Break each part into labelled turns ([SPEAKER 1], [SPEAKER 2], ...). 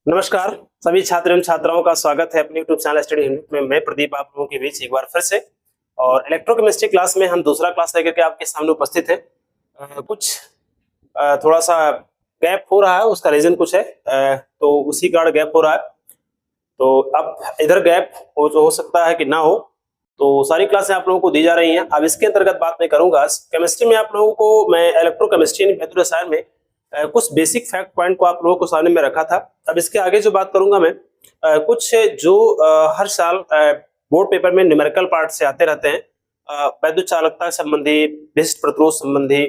[SPEAKER 1] नमस्कार सभी छात्र एवं छात्राओं का स्वागत है अपने YouTube चैनल स्टडी यूनिट में। मैं प्रदीप आप लोगों के बीच एक बार फिर से और इलेक्ट्रोकेमिस्ट्री क्लास में हम दूसरा क्लास लेकर के आपके सामने उपस्थित है। थोड़ा सा गैप हो रहा है, उसका रीजन कुछ है, तो उसी कारण गैप हो रहा है। तो अब इधर गैप हो सकता है कि ना हो, तो सारी क्लासें आप लोगों को दी जा रही हैं। अब इसके अंतर्गत बात मैं करूंगा केमिस्ट्री में। आप लोगों को मैं इलेक्ट्रोकेमिस्ट्री यानी भौतिक रसायन में कुछ बेसिक फैक्ट पॉइंट को आप लोगों को सामने में रखा था। अब इसके आगे जो बात करूंगा मैं कुछ जो हर साल बोर्ड पेपर में न्यूमेरिकल पार्ट से आते रहते हैं, वैद्युत चालकता संबंधी, विशिष्ट प्रतिरोध संबंधी,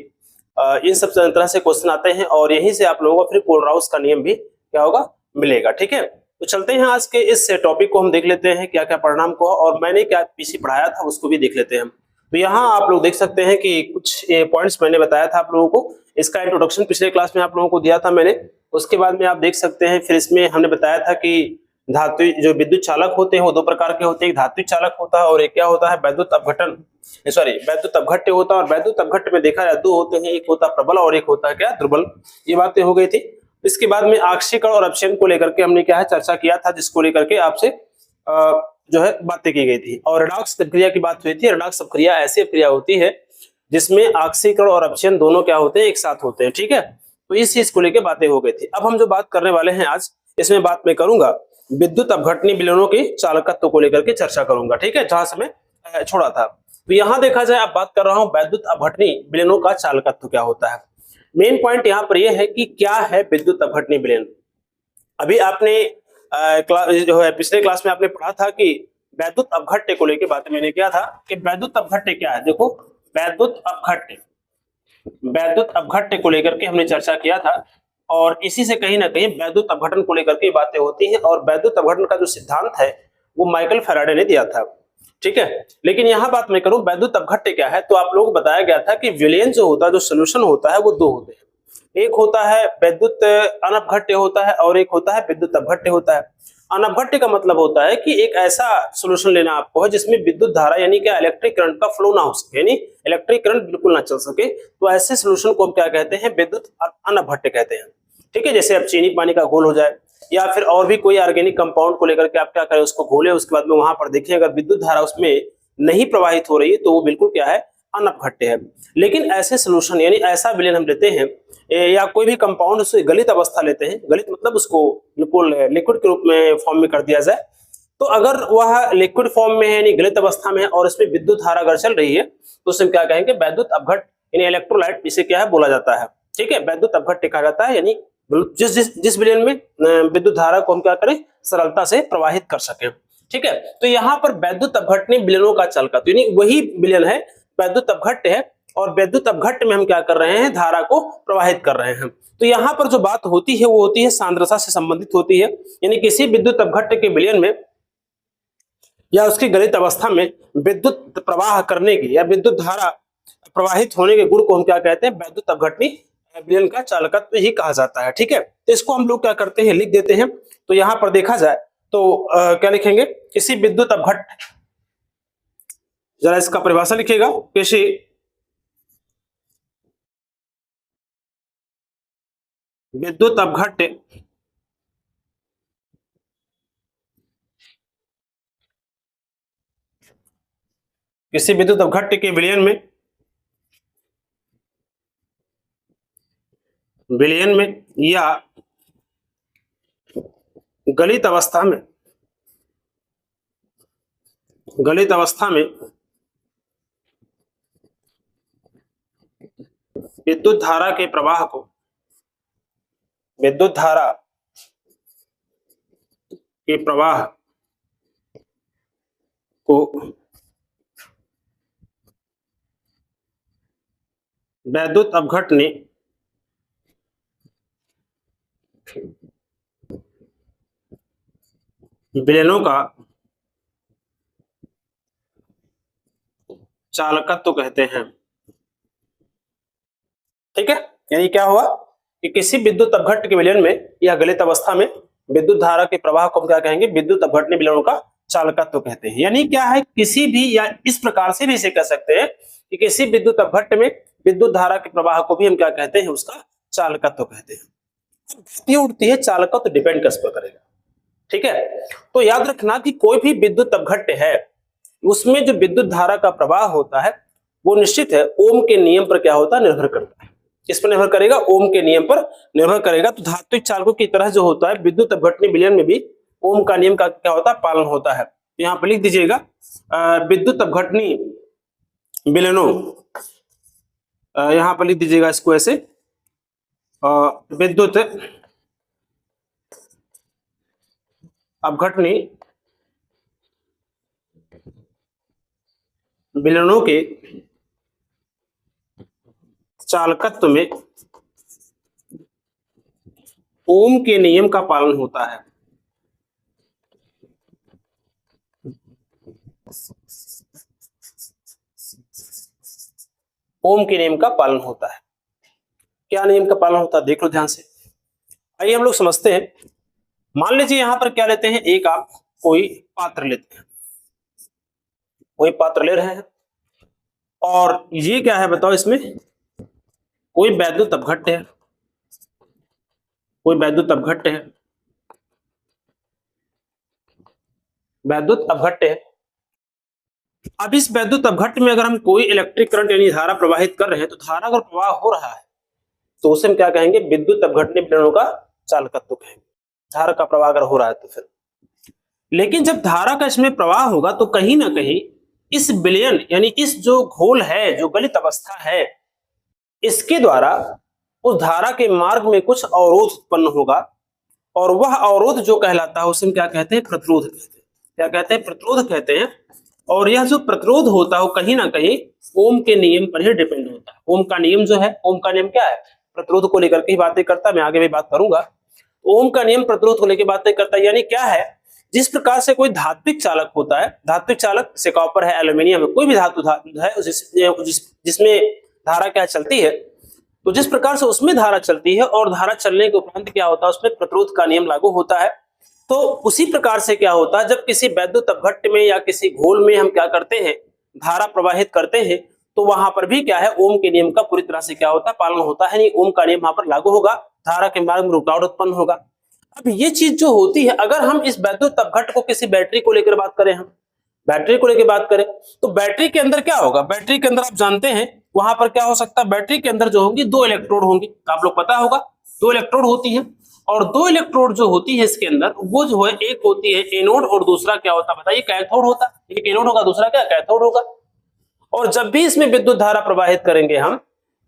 [SPEAKER 1] इन सब तरह से क्वेश्चन आते हैं और यहीं से आप लोगों को फिर कोलराउस का नियम भी क्या होगा, मिलेगा। ठीक है, तो चलते हैं आज के इस टॉपिक को हम देख लेते हैं क्या क्या परिणाम को, और मैंने क्या पीछे पढ़ाया था उसको भी देख लेते हैं हम। तो यहाँ आप लोग देख सकते हैं कि कुछ पॉइंट्स मैंने बताया था आप लोगों को। इसका इंट्रोडक्शन पिछले क्लास में आप लोगों को दिया था मैंने। उसके बाद में आप देख सकते हैं फिर इसमें हमने बताया था कि धातु जो विद्युत चालक होते हैं वो दो प्रकार के होते हैं। एक धात्विक चालक होता है और एक क्या होता है, वैद्युत अपघटन, वैद्युत अपघट्य होता है। और वैद्युत अपघट्य में देखा जाए दो होते हैं, एक होता है प्रबल और एक होता है क्या, दुर्बल। ये बातें हो गई थी। इसके बाद में आक्सीकरण और अपक्षयन को लेकर के हमने क्या है चर्चा किया था, जिसको लेकर के आपसे जो है बातें की गई थी। और रेडॉक्स प्रक्रिया की बात हुई थी। रेडॉक्स प्रक्रिया ऐसी प्रक्रिया होती है जिसमें आक्सीकरण और अपक्षयन दोनों क्या होते हैं, एक साथ होते हैं। ठीक है, तो इस चीज को लेकर बातें हो गई थी। अब हम जो बात करने वाले हैं आज, इसमें बात मैं करूंगा विद्युत अपघटनी विलयनों की चालकत्व को लेकर के चर्चा करूंगा। ठीक है, जहां से मैं छोड़ा था। तो यहां देखा जाए, अब बात कर रहा हूं विद्युत अपघटनी विलयनों का चालकत्व क्या होता है। मेन पॉइंट यहाँ पर यह है कि क्या है विद्युत अपघटनी विलयन। अभी आपने जो है पिछले क्लास में आपने पढ़ा था कि वैद्युत अपघट्य को लेकर बात मैंने किया था कि वैद्युत अपघट्य क्या है। देखो, वैद्युत अपघट्य को लेकर के हमने चर्चा किया था और इसी से कहीं ना कहीं वैद्युत अपघटन को लेकर के बातें होती हैं। और वैद्युत अपघटन का जो सिद्धांत है वो माइकल फैराडे ने दिया था। ठीक है, लेकिन यहां बात मैं करूं वैद्युत अपघट्य क्या है, तो आप लोगों को बताया गया था कि विलयन जो होता है, जो सोल्यूशन होता है, वो दो होते हैं। एक होता है विद्युत अनपघट्य होता है और एक होता है विद्युत अपघट्य होता है। अनपघट्य का मतलब होता है कि एक ऐसा सॉल्यूशन लेना आपको है जिसमें विद्युत धारा यानी क्या इलेक्ट्रिक करंट का फ्लो ना हो सके, यानी इलेक्ट्रिक करंट बिल्कुल ना चल सके। तो ऐसे सॉल्यूशन को हम क्या कहते हैं, विद्युत अनपघट्य कहते हैं। ठीक है, जैसे अब चीनी पानी का घोल हो जाए या फिर और भी कोई ऑर्गेनिक कंपाउंड को लेकर के आप क्या करें, उसको घोले, उसके बाद में वहां पर देखिए अगर विद्युत धारा उसमें नहीं प्रवाहित हो रही है तो वो बिल्कुल क्या है, अनपघट्य है। लेकिन ऐसे सॉल्यूशन यानी ऐसा विलयन हम लेते हैं या कोई भी कंपाउंड उसे गलित अवस्था लेते हैं, गलित मतलब उसको बिल्कुल लिक्विड के रूप में फॉर्म में कर दिया जाए, तो अगर वह लिक्विड फॉर्म में है यानी गलित अवस्था में है और इसमें विद्युत धारा अगर चल रही है तो उसे क्या कहेंगे, वैद्युत अपघट्य यानी इलेक्ट्रोलाइट, इसे क्या है बोला जाता है। ठीक है, वैद्युत अपघट्य कहा जाता है, यानी जिस विलयन में विद्युत धारा को हम क्या करें, सरलता से प्रवाहित कर सके। ठीक है, तो यहाँ पर वैद्युत अपघटनी विलयनों का चालकत्व यानी वही विलयन है, वैद्युत अपघट्य है और वैद्युत अपघट्य में हम क्या कर रहे हैं, धारा को प्रवाहित कर रहे हैं। तो यहाँ पर जो बात होती है वो होती है सांद्रता से संबंधित होती है, यानी किसी विद्युत अपघट्य के विलयन में या उसकी गलित अवस्था में विद्युत प्रवाह करने की या विद्युत धारा प्रवाहित होने के गुण को हम क्या कहते हैं, वैद्युत अपघटनी विलयन का चालकत्व ही कहा जाता है। ठीक है, तो इसको हम लोग क्या करते हैं, लिख देते हैं। तो यहाँ पर देखा जाए तो क्या लिखेंगे, किसी विद्युत अपघट्य, जरा इसका परिभाषा लिखिएगा, किसी विद्युत अपघट्य किसी विद्युत अपघट्य के विलयन में या गलित अवस्था में विद्युत धारा के प्रवाह को वैद्युत अपघटनी विलयनों का चालकत्व कहते हैं। ठीक है, यानी क्या हुआ कि किसी विद्युत अपघट्य के विलयन में या गलित अवस्था में विद्युत धारा के प्रवाह को हम क्या कहेंगे, विद्युत अपघटनी विलयनों का चालकत्व कहते हैं। यानी क्या है, किसी भी या इस प्रकार से भी इसे कह सकते हैं कि किसी विद्युत अपघट्य में विद्युत धारा के प्रवाह को भी हम क्या कहते हैं, उसका चालकत्व कहते हैं। अब बात ये उठती है चालकत्व तो डिपेंड किस पर करेगा, ठीक है। तो याद रखना कि कोई भी विद्युत अपघट्य है उसमें जो विद्युत धारा का प्रवाह होता है वो निश्चित है ओम के नियम पर क्या होता है, निर्भर करता है। किस पर निर्भर करेगा, ओम के नियम पर निर्भर करेगा। तो धात्विक चालकों की तरह जो होता है विद्युत अपघटनी विलयन में भी ओम का नियम का क्या होता है, पालन होता है। यहाँ पर लिख दीजिएगा विद्युत अपघटनी विलयनों, यहाँ पर लिख दीजिएगा इसको ऐसे, विद्युत अपघटनी विलयनों के चालकत्व में ओम के नियम का पालन होता है। ओम के नियम का पालन होता है। क्या नियम का पालन होता है, देख लो ध्यान से। आइए हम लोग समझते हैं। मान लीजिए यहां पर क्या लेते हैं, एक आप कोई पात्र लेते हैं, कोई पात्र ले रहे हैं और ये क्या है बताओ, इसमें कोई वैद्युत अपघट्य है, कोई वैद्युत अपघट्य है, वैद्युत अपघट्य है। अब इस वैद्युत अपघट्य में अगर हम कोई इलेक्ट्रिक करंट यानी धारा प्रवाहित कर रहे हैं तो धारा अगर प्रवाह हो रहा है तो उसे हम क्या कहेंगे, विद्युत अपघटनी विलयनों का चालकत्व कहेंगे। धारा का प्रवाह अगर हो रहा है तो फिर, लेकिन जब धारा का इसमें प्रवाह होगा तो कहीं ना कहीं इस विलयन यानी इस जो घोल है, जो गलित अवस्था है, इसके द्वारा उस धारा के मार्ग में कुछ अवरोध उत्पन्न होगा और वह अवरोध जो कहलाता है उसे हम क्या कहते हैं, प्रतिरोध कहते हैं। क्या कहते हैं, प्रतिरोध कहते हैं। और यह जो प्रतिरोध होता है वो कहीं ना कहीं ओम के नियम पर ही डिपेंड होता है। ओम का नियम जो है, ओम का नियम क्या है, प्रतिरोध को लेकर के ही बातें करता है। मैं आगे भी बात करूंगा। ओम का नियम प्रतिरोध को लेकर बातें करता है, यानी क्या है, जिस प्रकार से कोई धात्विक चालक होता है, धात्विक चालक से कॉपर है, एल्यूमिनियम है, कोई भी धातु है जिसमें धारा क्या चलती है, तो जिस प्रकार से उसमें धारा चलती है और धारा चलने के उपरांत क्या होता है, उसमें प्रतिरोध का नियम लागू होता है। तो उसी प्रकार से क्या होता है, जब किसी वैद्युत अपघट्य में या किसी घोल में हम क्या करते हैं, धारा प्रवाहित करते हैं, तो वहां पर भी क्या है, ओम के नियम का पूरी तरह से क्या होता है, पालन होता है। नहीं, ओम का नियम वहां पर लागू होगा, धारा के मार्ग में रुकावट उत्पन्न होगा। अब ये चीज जो होती है, अगर हम इस वैद्युत अपघट्य को किसी बैटरी को लेकर बात करें, हम बैटरी को लेकर बात करें तो बैटरी के अंदर क्या होगा, बैटरी के अंदर आप जानते हैं वहां पर क्या हो सकता है, बैटरी के अंदर जो होंगी दो इलेक्ट्रोड होंगी, आप लोग पता होगा, दो इलेक्ट्रोड होती है। और दो इलेक्ट्रोड जो होती है इसके अंदर, वो जो है एक होती है एनोड और दूसरा क्या होता है बताइए, कैथोड होता है। एक एनोड होगा, दूसरा क्या, कैथोड होगा। और जब भी इसमें विद्युत धारा प्रवाहित करेंगे हम,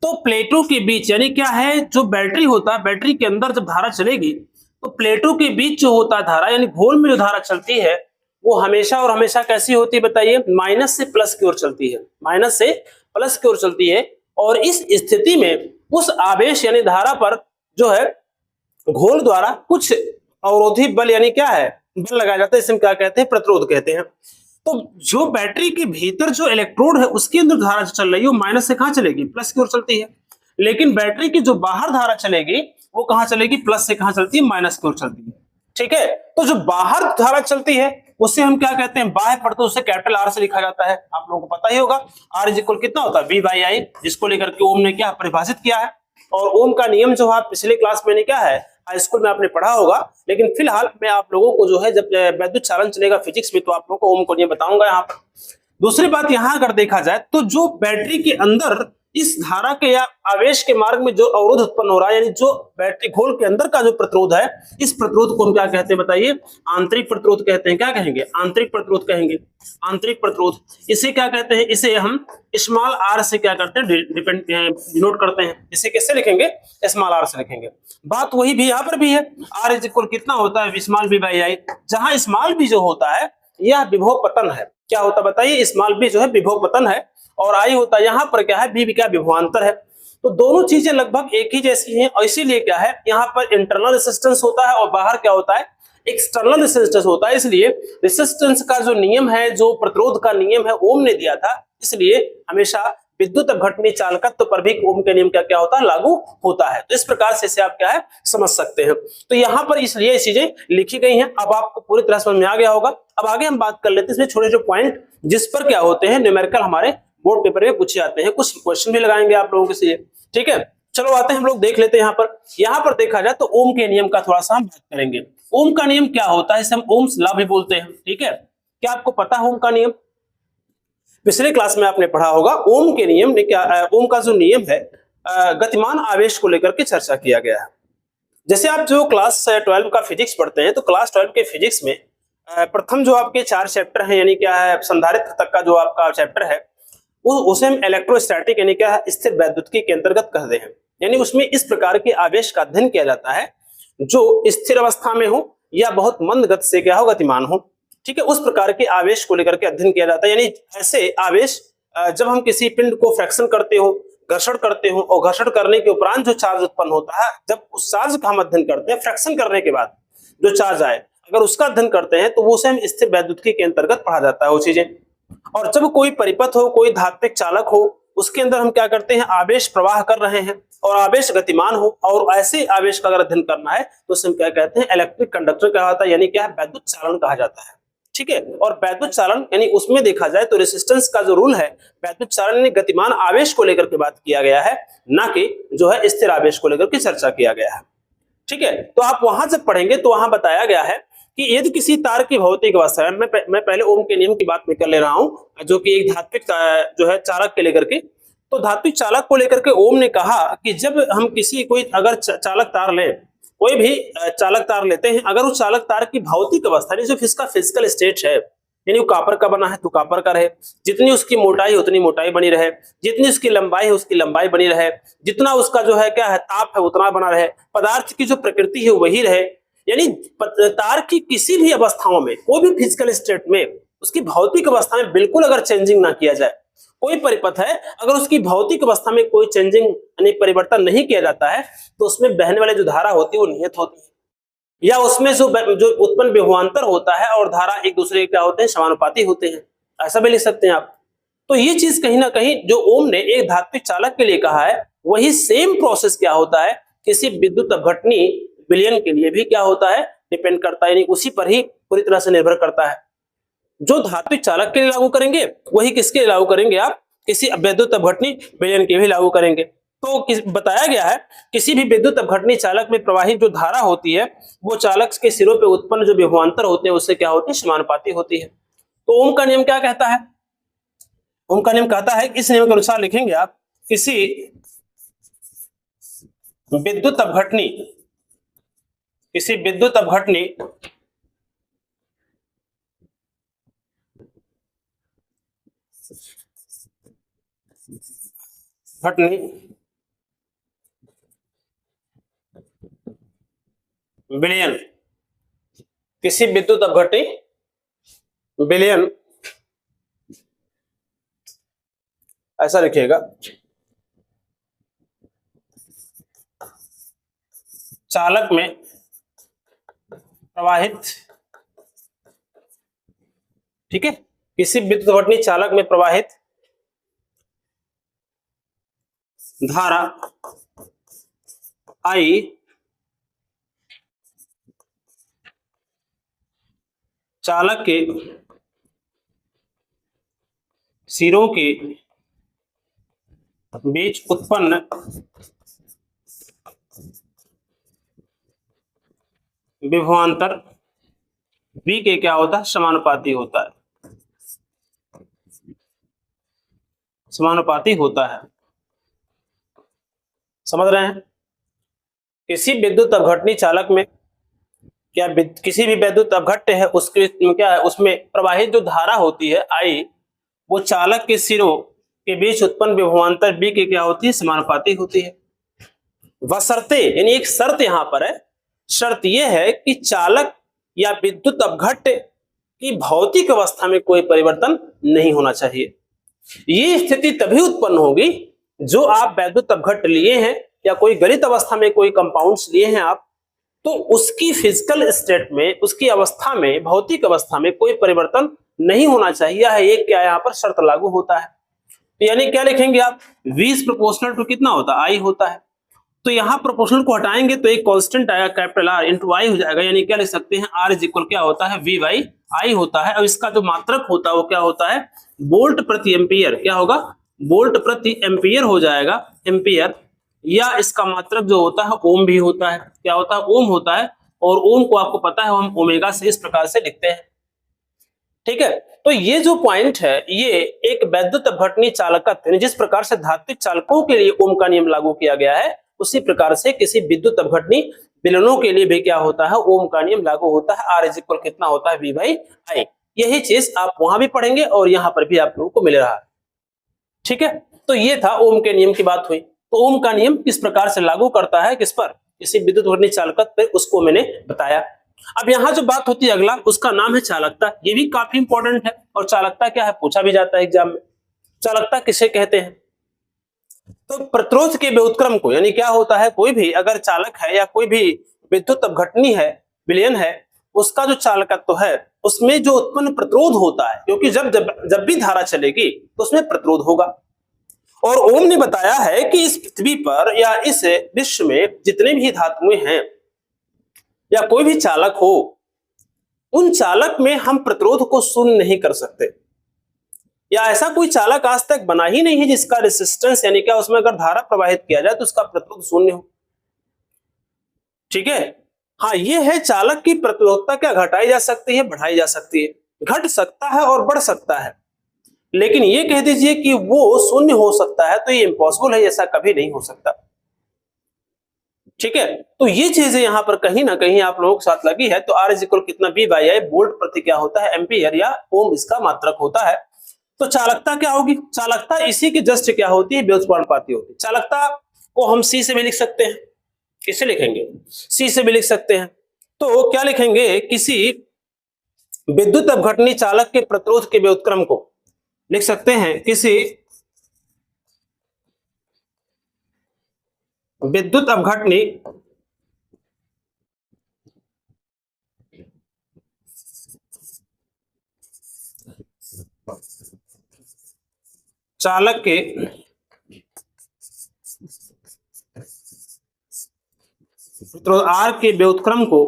[SPEAKER 1] तो प्लेटों के बीच यानी क्या है, जो बैटरी होता है, बैटरी के अंदर जब धारा चलेगी तो प्लेटों के बीच जो होता है धारा, यानी घोल में जो धारा चलती है वो हमेशा और हमेशा कैसी होती है बताइए, माइनस से प्लस की ओर चलती है, माइनस से प्लस की ओर चलती है। और इस स्थिति में उस आवेश यानी धारा पर जो है घोल द्वारा कुछ अवरोधी बल यानी क्या है, बल लगाया जाता है, इसे क्या कहते हैं, प्रतिरोध कहते हैं। तो जो बैटरी के भीतर जो इलेक्ट्रोड है उसके अंदर धारा चल रही है वो माइनस से कहां चलेगी, प्लस की ओर चलती है। लेकिन बैटरी की जो बाहर धारा चलेगी वो कहां चलेगी, प्लस से कहां चलती है, माइनस की ओर चलती है। ठीक है, तो जो बाहर धारा चलती है उससे हम क्या कहते हैं, बाह्य प्रतिरोध, उसे कैपिटल आर से लिखा जाता है। आप लोगों को पता ही होगा आर इज इक्वल कितना होता है, वी बाई आई, जिसको लेकर के ओम ने क्या परिभाषित किया है। और ओम का नियम जो है पिछले क्लास में क्या है, हाई स्कूल में आपने पढ़ा होगा, लेकिन फिलहाल मैं आप लोगों को जो है जब वैद्युत चालन चलेगा फिजिक्स में तो आप लोगों को ओम को नियम बताऊंगा यहाँ पर। दूसरी बात यहां अगर देखा जाए तो जो बैटरी के अंदर इस धारा के या आवेश के मार्ग में जो अवरोध उत्पन्न हो रहा है, यानी जो बैटरी घोल के अंदर का जो प्रतिरोध है, इस प्रतिरोध को हम क्या कहते हैं बताइए, आंतरिक प्रतिरोध कहते हैं। क्या कहेंगे, आंतरिक प्रतिरोध कहेंगे, आंतरिक प्रतिरोध। इसे क्या कहते हैं, इसे हम स्मॉल आर से क्या करते हैं, डिनोट करते हैं। इसे कैसे लिखेंगे, स्मॉल आर से लिखेंगे। बात वही भी यहाँ पर भी है, आर इज इक्वल कितना होता है, स्मॉल बी बाई आई, जहां स्मॉल बी जो होता है यह विभव पतन है। क्या होता बताइए, स्मॉल बी जो है विभव पतन है और आई होता है यहाँ पर क्या है, बी भी क्या विभवांतर है। तो दोनों चीजें लगभग एक ही जैसी हैं और इसीलिए क्या है, यहाँ पर इंटरनल रेजिस्टेंस होता है और बाहर क्या होता है, एक्सटर्नल रेजिस्टेंस होता है। इसलिए रेजिस्टेंस का जो नियम है, जो प्रतिरोध का नियम है, ओम ने दिया था, इसलिए हमेशा विद्युत अपघटनी चालकत्व पर भी ओम के नियम का क्या होता है, लागू होता है। तो इस प्रकार से इसे आप क्या है समझ सकते हैं। तो यहाँ पर इसलिए ये चीजें लिखी गई हैं। अब आपको पूरी तरह समझ में आ गया होगा। अब आगे हम बात कर लेते हैं इसमें छोटे छोटे पॉइंट जिस पर क्या होते हैं, न्यूमेरिकल हमारे बोर्ड पेपर में पूछे जाते हैं, कुछ क्वेश्चन भी लगाएंगे आप लोगों के लिए। ठीक है, चलो आते हैं हम लोग देख लेते हैं यहाँ पर देखा जाए तो ओम के नियम का थोड़ा सा हम बात करेंगे। ओम का नियम क्या होता है, इसे हम ओम्स लॉ भी बोलते हैं। ठीक है, क्या आपको पता है ओम का नियम? पिछले क्लास में आपने पढ़ा होगा ओम के नियम ने क्या, ओम का जो नियम है गतिमान आवेश को लेकर के चर्चा किया गया है। जैसे आप जो क्लास 12 का फिजिक्स पढ़ते हैं तो क्लास 12 के फिजिक्स में प्रथम जो आपके 4 चैप्टर हैं, यानी क्या है संधारित्र तक का जो आपका चैप्टर है उसे हम इलेक्ट्रोस्टैटिक यानी क्या है स्थिर वैद्युतिकी के अंतर्गत कहते हैं। यानी उसमें इस प्रकार के आवेश का अध्ययन किया जाता है जो स्थिर अवस्था में हो या बहुत मंद गति से क्या हो गतिमान हो। ठीक है, उस प्रकार के आवेश को लेकर के अध्ययन किया जाता है। यानी ऐसे आवेश जब हम किसी पिंड को फ्रैक्शन करते हो, घर्षण करते हो और घर्षण करने के उपरांत जो चार्ज उत्पन्न होता है, जब उस चार्ज का हम अध्ययन करते हैं फ्रैक्शन करने के बाद जो चार्ज आए अगर उसका अध्ययन करते हैं तो वो उसे हम स्थिर वैद्युतिकी के अंतर्गत पढ़ा जाता है वो चीजें। और जब कोई परिपथ हो, कोई धात्विक चालक हो, उसके अंदर हम क्या करते हैं आवेश प्रवाह कर रहे हैं और आवेश गतिमान हो और ऐसे आवेश का अगर अध्ययन करना है तो उसे हम क्या कहते हैं इलेक्ट्रिक कंडक्टर कहा जाता है, यानी क्या है वैद्युत चालन कहा जाता है। ठीक है, और वैद्युत चालन यानी उसमें देखा जाए तो रेसिस्टेंस का जो रूल है वैद्युत चालन यानी गतिमान आवेश को लेकर के बात किया गया है, ना कि जो है स्थिर आवेश को लेकर के चर्चा किया गया है। ठीक है, तो आप वहां जब पढ़ेंगे तो वहां बताया गया है कि यदि किसी तार की भौतिक अवस्था है, मैं पहले ओम के नियम की बात में कर ले रहा हूं जो कि एक धात्विक जो है चालक के लेकर के, तो धात्विक चालक को लेकर के ओम ने कहा कि जब हम किसी कोई अगर चालक तार लें, कोई भी चालक तार लेते हैं, अगर उस चालक तार की भौतिक अवस्था जो इसका फिजिकल स्टेट है, यानी वो कॉपर का बना है तो कॉपर का रहे, जितनी उसकी मोटाई उतनी मोटाई बनी रहे, जितनी उसकी लंबाई है उसकी लंबाई बनी रहे, जितना उसका जो है क्या है ताप है उतना बना रहे, पदार्थ की जो प्रकृति है वही रहे। यानी तार की किसी भी अवस्थाओं में, कोई भी फिजिकल स्टेट में उसकी भौतिक अवस्था में बिल्कुल अगर चेंजिंग ना किया जाए, कोई परिपथ है अगर उसकी भौतिक अवस्था में कोई चेंजिंग यानी परिवर्तन नहीं किया जाता है तो उसमें बहने वाली जो धारा होती है वो नियत होती है, या उसमें जो उत्पन्न विभवांतर होता है और धारा एक दूसरे के क्या होते हैं समानुपाती होते हैं, ऐसा भी लिख सकते हैं आप। तो ये चीज कहीं ना कहीं जो ओम ने एक धात्विक चालक के लिए कहा है वही सेम प्रोसेस क्या होता है किसी विद्युत अपघटनी विलयन के लिए भी क्या होता है डिपेंड करता है, यानी उसी पर ही पूरी तरह से निर्भर करता है। जो धात्विक चालक के लिए लागू करेंगे वही किसके लिए लागू करेंगे आप किसी विद्युत अपघटनी विलयन के भी लागू करेंगे। तो बताया गया है किसी भी विद्युत अपघटनी चालक में प्रवाहित जो धारा होती है वो चालक के सिरों पे उत्पन्न जो विभवांतर होते हैं उससे क्या होती है समानुपाती होती है। तो ओम का नियम क्या कहता है? ओम का नियम कहता है इस नियम के अनुसार लिखेंगे आप किसी विद्युत अपघटनी विलयन, किसी विद्युत अपघटनी विलयन ऐसा लिखिएगा चालक में प्रवाहित, ठीक है, किसी विद्युत अपघटनी चालक में प्रवाहित धारा I चालक के सिरों के बीच उत्पन्न विभवांतर V के क्या होता है समानुपाती होता है, समानुपाती होता है। समझ रहे हैं? किसी विद्युत अपघटनी चालक में क्या किसी भी विद्युत अपघट्य है उसके क्या है उसमें प्रवाहित जो धारा होती है I वो चालक के सिरों के बीच उत्पन्न विभवांतर V के क्या होती है समानुपाती होती है। बशर्ते यानी एक शर्त यहां पर है, शर्त यह है कि चालक या विद्युत अपघट्य की भौतिक अवस्था में कोई परिवर्तन नहीं होना चाहिए। ये स्थिति तभी उत्पन्न होगी जो आप वैद्युत अपघट्य लिए हैं या कोई गलित अवस्था में कोई कंपाउंड्स लिए हैं आप, तो उसकी फिजिकल स्टेट में उसकी अवस्था में भौतिक अवस्था में कोई परिवर्तन नहीं होना चाहिए। यह एक क्या यहाँ पर शर्त लागू होता है। तो यानी क्या लिखेंगे आप V इज प्रोपोर्शनल टू कितना होता है I होता है। तो यहाँ प्रोपोर्शनल को हटाएंगे तो एक कांस्टेंट आएगा कैपिटल R इंटू I हो जाएगा, यानी क्या लिख सकते हैं R इज इक्वल क्या होता है V बाई I होता है। और इसका जो मात्रक होता है वो क्या होता है वोल्ट प्रति एम्पियर, क्या होगा वोल्ट प्रति एम्पियर हो जाएगा, एम्पियर या इसका मात्रक जो होता है ओम भी होता है। क्या होता है? ओम होता है। और ओम को आपको पता है हम ओमेगा से इस प्रकार से लिखते हैं। ठीक है, तो ये जो पॉइंट है ये एक वैद्युत अपघटनीय चालकत्व, जिस प्रकार से धात्विक चालकों के लिए ओम का नियम लागू किया गया है उसी प्रकार से किसी विद्युत अपघटनीय विलयनों के लिए भी क्या होता है? ओम का नियम लागू होता है। आर इज इक्वल कितना होता है? V by I. यही चीज आप वहां भी पढ़ेंगे और यहाँ पर भी आप लोगों को मिल रहा है। ठीक है, तो ये था ओम के नियम की बात हुई। तो ओम का नियम किस प्रकार से लागू करता है, किस पर? किसी विद्युत अपघटनीय चालकत्व पे, उसको मैंने बताया। अब यहाँ जो बात होती है अगला, उसका नाम है चालकता। ये भी काफी इंपॉर्टेंट है। और चालकता क्या है? पूछा भी जाता है एग्जाम में। चालकता किसे कहते हैं? तो प्रतिरोध के व्युत्क्रम को, यानी क्या होता है, कोई भी अगर चालक है या कोई भी विद्युत अपघटनीय है, विलयन है, उसका जो चालकत्व है उसमें जो उत्पन्न प्रतिरोध होता है, क्योंकि जब भी धारा चलेगी तो उसमें प्रतिरोध होगा। और ओम ने बताया है कि इस पृथ्वी पर या इस विश्व में जितने भी धातुएं हैं या कोई भी चालक हो, उन चालक में हम प्रतिरोध को शून्य नहीं कर सकते, या ऐसा कोई चालक आज तक बना ही नहीं है जिसका रेसिस्टेंस, यानी क्या उसमें अगर धारा प्रवाहित किया जाए तो उसका प्रतिरोध शून्य हो। ठीक है, हाँ, ये है चालक की प्रतिरोधकता क्या घटाई जा सकती है, बढ़ाई जा सकती है। घट सकता है और बढ़ सकता है, लेकिन ये कह दीजिए कि वो शून्य हो सकता है तो ये इम्पॉसिबल है, ऐसा कभी नहीं हो सकता। ठीक है, तो ये चीजें यहां पर कहीं ना कहीं आप लोगों के साथ लगी है। तो आर इज इक्वल कितना? V by I. वोल्ट प्रति क्या होता है? एम्पियर या ओम इसका मात्रक होता है। तो चालकता क्या होगी? चालकता इसी की जस्ट क्या होती है? व्युत्क्रमानुपाती होती है। चालकता को हम सी से भी लिख सकते हैं। किससे लिखेंगे? सी से भी लिख सकते हैं। तो क्या लिखेंगे? किसी विद्युत अपघटनीय चालक के प्रतिरोध के व्युत्क्रम को लिख सकते हैं किसी विद्युत अपघटनीय चालक के प्रतिरोध आर के व्युत्क्रम को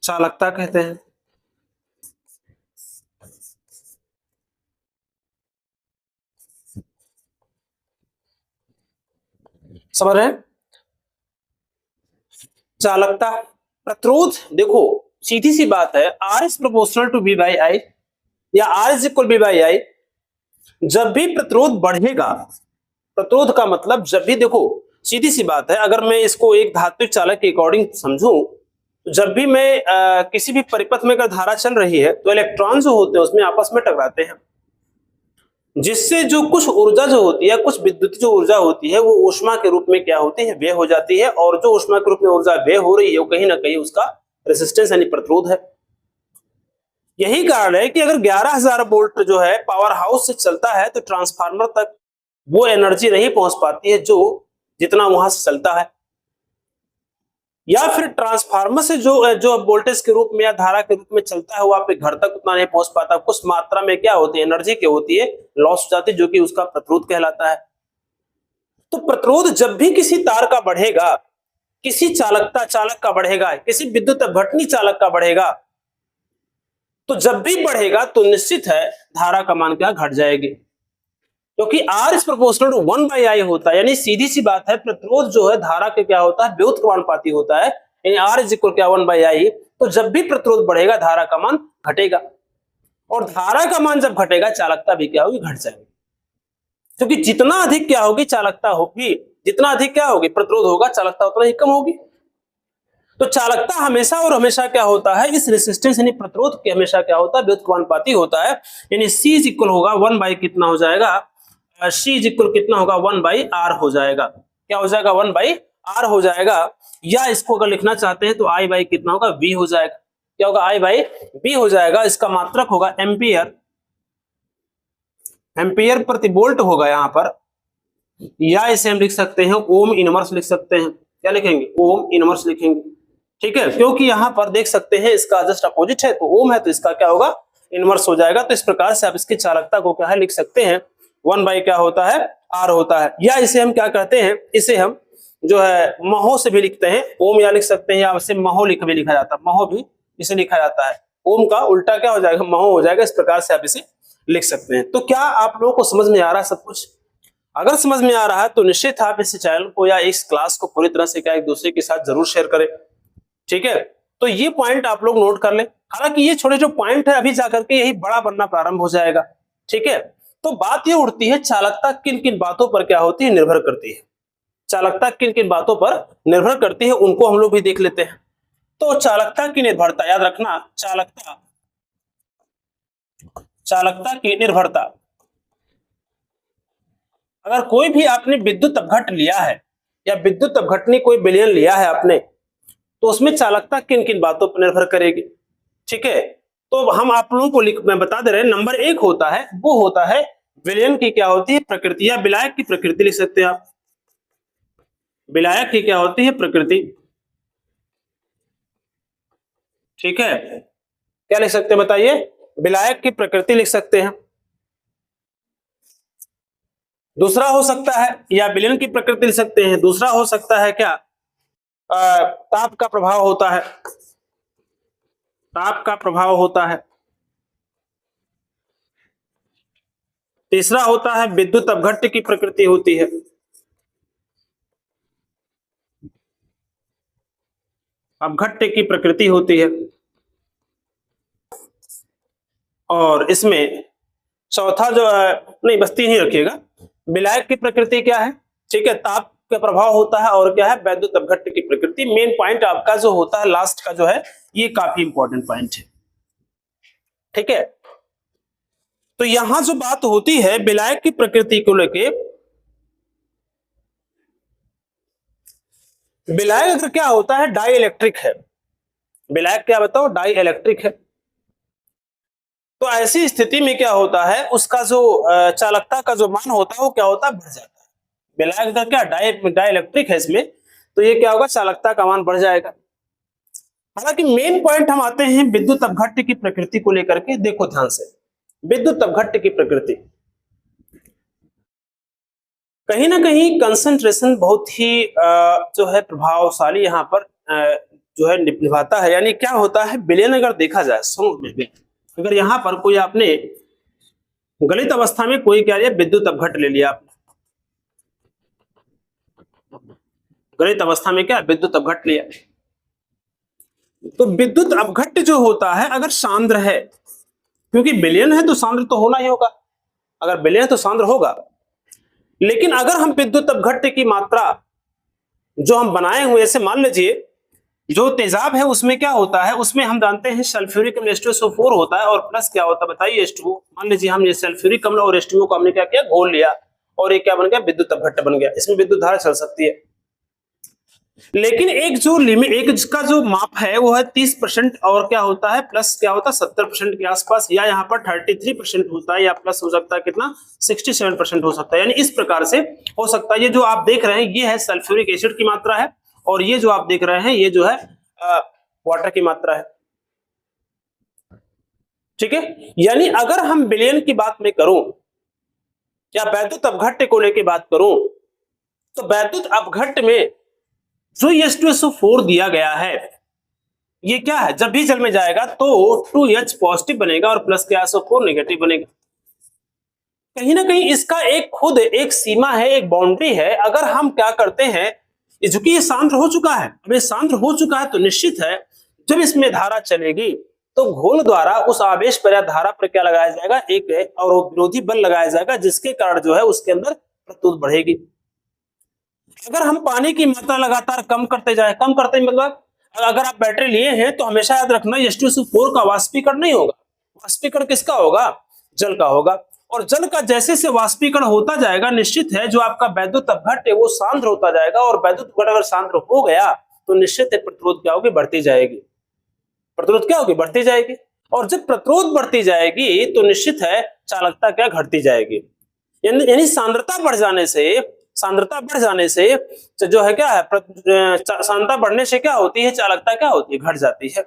[SPEAKER 1] चालकता कहते हैं। समझ रहे हैं? चालकता, प्रतिरोध, देखो सीधी सी बात है, R is proportional to B by I या R is equal B by I. जब भी प्रतिरोध बढ़ेगा, प्रतिरोध का मतलब जब भी, देखो सीधी सी बात है, अगर मैं इसको एक धात्विक चालक के अकॉर्डिंग समझूं, तो जब भी मैं किसी भी परिपथ में अगर धारा चल रही है तो इलेक्ट्रॉन जो होते हैं उसमें आपस में टकराते हैं, जिससे जो कुछ ऊर्जा जो होती है, कुछ विद्युत जो ऊर्जा होती है, वो ऊष्मा के रूप में क्या होती है? व्यय हो जाती है। और जो ऊष्मा के रूप में ऊर्जा व्यय हो रही है वो कहीं ना कहीं उसका रेसिस्टेंस यानी प्रतिरोध है। यही कारण है कि अगर 11,000 वोल्ट जो है पावर हाउस से चलता है तो ट्रांसफार्मर तक वो एनर्जी नहीं पहुंच पाती है जो जितना वहां से चलता है, या फिर ट्रांसफार्मर से जो वोल्टेज के रूप में या धारा के रूप में चलता है वो आपके घर तक उतना नहीं पहुंच पाता। कुछ मात्रा में क्या होती है? एनर्जी क्या होती है? लॉस हो जाती है, जो कि उसका प्रतिरोध कहलाता है। तो प्रतिरोध जब भी किसी तार का बढ़ेगा, किसी चालक का बढ़ेगा, किसी विद्युत अपघटनीय चालक का बढ़ेगा, तो जब भी बढ़ेगा तो निश्चित है धारा का मान क्या? घट जाएगी, क्योंकि R is proportional to 1 by I होता है। यानी सीधी सी बात है, प्रतिरोध जो है धारा के क्या होता है? व्युत्क्रमानुपाती होता है। यानी आर इज इक्वल क्या? 1 बाई आई। तो जब भी प्रतिरोध बढ़ेगा धारा का मान घटेगा, और धारा का मान जब घटेगा चालकता भी क्या होगी? घट जाएगी, क्योंकि जितना अधिक क्या होगी? चालकता होगी। जितना अधिक क्या होगी? प्रतिरोध होगा, चालकता उतना ही कम होगी। तो चालकता हमेशा और हमेशा क्या होता है? इस रेसिस्टेंस यानी प्रतिरोध के हमेशा क्या होता है? व्युत्क्रमानुपाती होता है। यानी सी इज इक्वल होगा 1 बाई कितना हो जाएगा? सी इज इक्वल कितना होगा? 1 बाई आर हो जाएगा। क्या हो जाएगा? 1 बाई आर हो जाएगा। या इसको अगर लिखना चाहते हैं तो आई बाई कितना होगा? वी हो जाएगा। क्या होगा? आई बाई वी हो जाएगा। इसका मात्रक होगा एम्पियर, एम्पियर प्रति वोल्ट होगा यहाँ पर, या इसे हम लिख सकते हैं ओम इनवर्स लिख सकते हैं। क्या लिखेंगे? ओम इनवर्स लिखेंगे। ठीक है, क्योंकि यहां पर देख सकते हैं इसका जस्ट अपोजिट है, तो ओम है तो इसका क्या होगा? इनवर्स हो जाएगा। तो इस प्रकार से आप इसकी चालकता को क्या है? लिख सकते हैं 1 बाई क्या होता है? आर होता है। या इसे हम क्या कहते हैं? इसे हम जो है महो से भी लिखते हैं, ओम या लिख सकते हैं, या वैसे महो लिख भी लिखा जाता है, महो भी इसे लिखा जाता है। ओम का उल्टा क्या हो जाएगा, महो हो जाएगा। इस प्रकार से आप इसे लिख सकते हैं। तो क्या आप लोगों को समझ में आ रहा है सब कुछ? अगर समझ में आ रहा है तो निश्चित आप इस चैनल को या इस क्लास को पूरी तरह से क्या एक दूसरे के साथ जरूर शेयर करें। ठीक है, तो ये पॉइंट आप लोग नोट कर लें। हालांकि ये छोटे जो पॉइंट है अभी जाकर के यही बड़ा बनना प्रारंभ हो जाएगा। ठीक है, तो बात ये उठती है चालकता किन किन बातों पर क्या होती है, निर्भर करती है। चालकता किन किन बातों पर निर्भर करती है उनको हम लोग भी देख लेते हैं। तो चालकता की निर्भरता, याद रखना, चालकता की निर्भरता। अगर कोई भी आपने विद्युत अपघट्ट लिया है या विद्युत अपघटनी कोई विलयन लिया है आपने, तो उसमें चालकता किन किन बातों पर निर्भर करेगी। ठीक है, तो हम आप लोगों को मैं बता दे रहे हैं, नंबर 1 होता है, वो होता है विलयन की क्या होती है, प्रकृति या विलायक की प्रकृति लिख सकते हैं आप। विलायक की क्या होती है, प्रकृति। ठीक है, क्या लिख सकते हैं बताइए, विलायक की प्रकृति लिख सकते हैं। दूसरा हो सकता है, या विलयन की प्रकृति लिख सकते हैं। दूसरा हो सकता है क्या, ताप का प्रभाव होता है, ताप का प्रभाव होता है। तीसरा होता है विद्युत अपघट्ट की प्रकृति होती है। अपघट्ट की प्रकृति होती है। और इसमें चौथा जो है, नहीं बस 3 ही रखिएगा। विलायक की प्रकृति क्या है, ठीक है, ताप का प्रभाव होता है, और क्या है, वैद्युत अपघट्ट की प्रकृति। मेन पॉइंट आपका जो होता है लास्ट का जो है, ये काफी इंपॉर्टेंट पॉइंट है। ठीक है, तो यहां जो बात होती है विलायक की प्रकृति को लेके, विलायक अगर क्या होता है, डाई इलेक्ट्रिक है। विलायक क्या बताओ, डाई इलेक्ट्रिक है। तो ऐसी स्थिति में क्या होता है, उसका जो चालकता का जो मान होता है वो क्या होता है, बढ़ जाता है। विलायक का क्या, डाई इलेक्ट्रिक है इसमें, तो ये क्या होगा, चालकता का मान बढ़ जाएगा। हालांकि मेन पॉइंट हम आते हैं विद्युत अपघट्ट की प्रकृति को लेकर के। देखो ध्यान से, विद्युत अपघट्ट की प्रकृति कहीं ना कहीं कंसंट्रेशन बहुत ही जो है प्रभावशाली यहाँ पर जो है निभाता है। यानी क्या होता है, विलयन अगर देखा जाए, अगर यहाँ पर कोई आपने गलित अवस्था में कोई क्या लिया, विद्युत अपघट्ट ले लिया आपने, गलित अवस्था में क्या विद्युत अपघट्ट लिया, तो विद्युत अपघट्ट जो होता है अगर सांद्र है, क्योंकि विलयन है तो सांद्र तो होना ही होगा, अगर विलयन है तो सांद्र होगा। लेकिन अगर हम विद्युत अपघट्ट की मात्रा जो हम बनाए हुए, ऐसे मान लीजिए जो तेजाब है उसमें क्या होता है, उसमें हम जानते हैं सल्फ्यूरिक अम्ल H2SO4 होता है, और प्लस क्या होता है बताइए, H2O। मान लीजिए हम ये सल्फ्यूरिक अम्ल और H2O को हमने क्या किया, घोल लिया, और ये क्या बन गया, विद्युत अपघट्ट बन गया। इसमें विद्युत धारा चल सकती है। लेकिन एक जो लिमिट, एक इसका जो माप है वो है 30%, और क्या होता है प्लस क्या होता है 70% के आसपास, या यहाँ पर 33% होता है, या प्लस हो सकता है कितना 67% हो सकता है। यानी इस प्रकार से हो सकता है। ये जो आप देख रहे हैं ये है सल्फ्यूरिक एसिड की मात्रा है, और ये जो आप देख रहे हैं ये जो है वाटर की मात्रा है। ठीक है, यानी अगर हम विलयन की बात में करूं या वैद्युत अपघट्ट को लेकर बात करूं, तो वैद्युत अपघट्ट में जो H2SO4 दिया गया है, ये क्या है, जब भी जल में जाएगा तो 2H पॉजिटिव बनेगा और प्लस क्या SO4 नेगेटिव बनेगा। कहीं ना कहीं इसका एक खुद एक सीमा है, एक बाउंड्री है। अगर हम क्या करते हैं, चूंकि ये सांद्र हो चुका है, अब ये सांद्र हो चुका है तो निश्चित है जब इसमें धारा चलेगी तो घोल द्वारा उस आवेश पर या धारा पर क्या लगाया जाएगा, एक और विरोधी बल लगाया जाएगा, जिसके कारण जो है उसके अंदर प्रत्युत बढ़ेगी। अगर हम पानी की मात्रा लगातार कम करते जाए, कम करते मतलब अगर आप बैटरी लिए हैं तो हमेशा याद रखना H2SO4 का वाष्पीकरण नहीं होगा, वाष्पीकरण किसका होगा, जल का होगा। और जल का जैसे से वाष्पीकरण होता जाएगा, निश्चित है जो आपका वैद्युत अपघट्ट है वो सांद्र होता जाएगा, और वैद्युत अपघट्ट अगर सांद्र हो गया तो निश्चित है प्रतिरोध क्या होगी, बढ़ती जाएगी। प्रतिरोध क्या होगी, बढ़ती जाएगी। और जब प्रतिरोध बढ़ती जाएगी तो निश्चित है चालकता क्या, घटती जाएगी। यानी सांद्रता बढ़ जाने से जो है क्या है, सांद्रता बढ़ने से क्या होती है, चालकता क्या होती है, घट जाती है।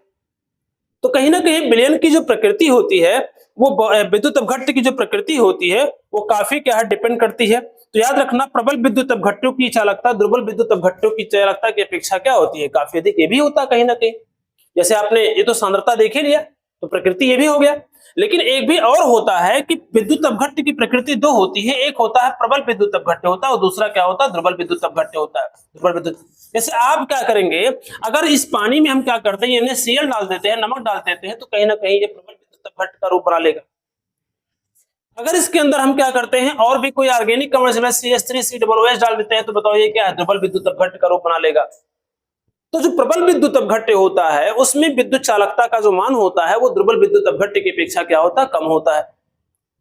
[SPEAKER 1] तो कहीं ना कहीं विलयन की जो प्रकृति होती है, वो विद्युत अपघट्ट की जो प्रकृति होती है वो काफी क्या है, डिपेंड करती है। तो याद रखना प्रबल विद्युत अपघट्यों की चालकता दुर्बल विद्युत अपघट्यों की चालकता की अपेक्षा क्या होती है, काफी अधिक। ये भी होता है कहीं ना कहीं, जैसे आपने ये तो सांद्रता देख ही लिया, तो प्रकृति ये भी हो गया। लेकिन एक भी और होता है कि विद्युत अपघट्य की प्रकृति दो होती है, एक होता है प्रबल विद्युत अपघट्य होता है और दूसरा क्या होता है, दुर्बल विद्युत अपघट्य होता है। दुर्बल विद्युत, जैसे आप क्या करेंगे, अगर इस पानी में हम क्या करते हैं, NaCl डाल देते हैं, नमक डाल देते हैं, तो कहीं ना कहीं ये प्रबल विद्युत अपघट्य का रूप बना लेगा। अगर इसके अंदर हम क्या करते हैं और भी कोई ऑर्गेनिक कंबशन CH3COOH डाल देते हैं, तो बताओ ये क्या है, दुर्बल विद्युत अपघट्य का रूप बना लेगा। तो जो प्रबल विद्युत अपघट्य होता है उसमें विद्युत चालकता का जो मान होता है वो दुर्बल विद्युत अपघट्य की अपेक्षा क्या होता है, कम होता है।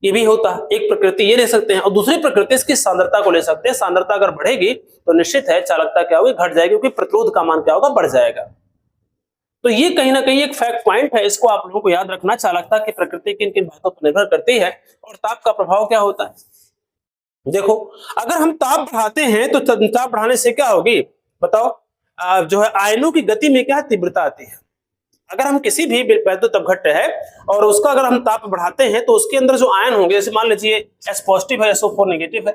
[SPEAKER 1] ये भी होता है, एक प्रकृति ये ले सकते हैं, और दूसरी प्रकृति इसकी सांद्रता को ले सकते हैं। सांद्रता अगर बढ़ेगी तो निश्चित है चालकता क्या होगी, घट जाएगी, क्योंकि प्रतिरोध का मान क्या होगा, बढ़ जाएगा। तो ये कहीं ना कहीं एक फैक्ट पॉइंट है, इसको आप लोगों को याद रखना। चालकता की प्रकृति किन किन बातों पर निर्भर करती है और ताप का प्रभाव क्या होता है। देखो, अगर हम ताप बढ़ाते हैं तो ताप बढ़ाने से क्या होगी, बताओ, जो है आयनों की गति में क्या तीव्रता आती है। अगर हम किसी भी वैद्युत अपघट्य है और उसका अगर हम ताप बढ़ाते हैं तो उसके अंदर जो आयन होंगे, जैसे मान लीजिए S पॉजिटिव है, SO4 नेगेटिव है,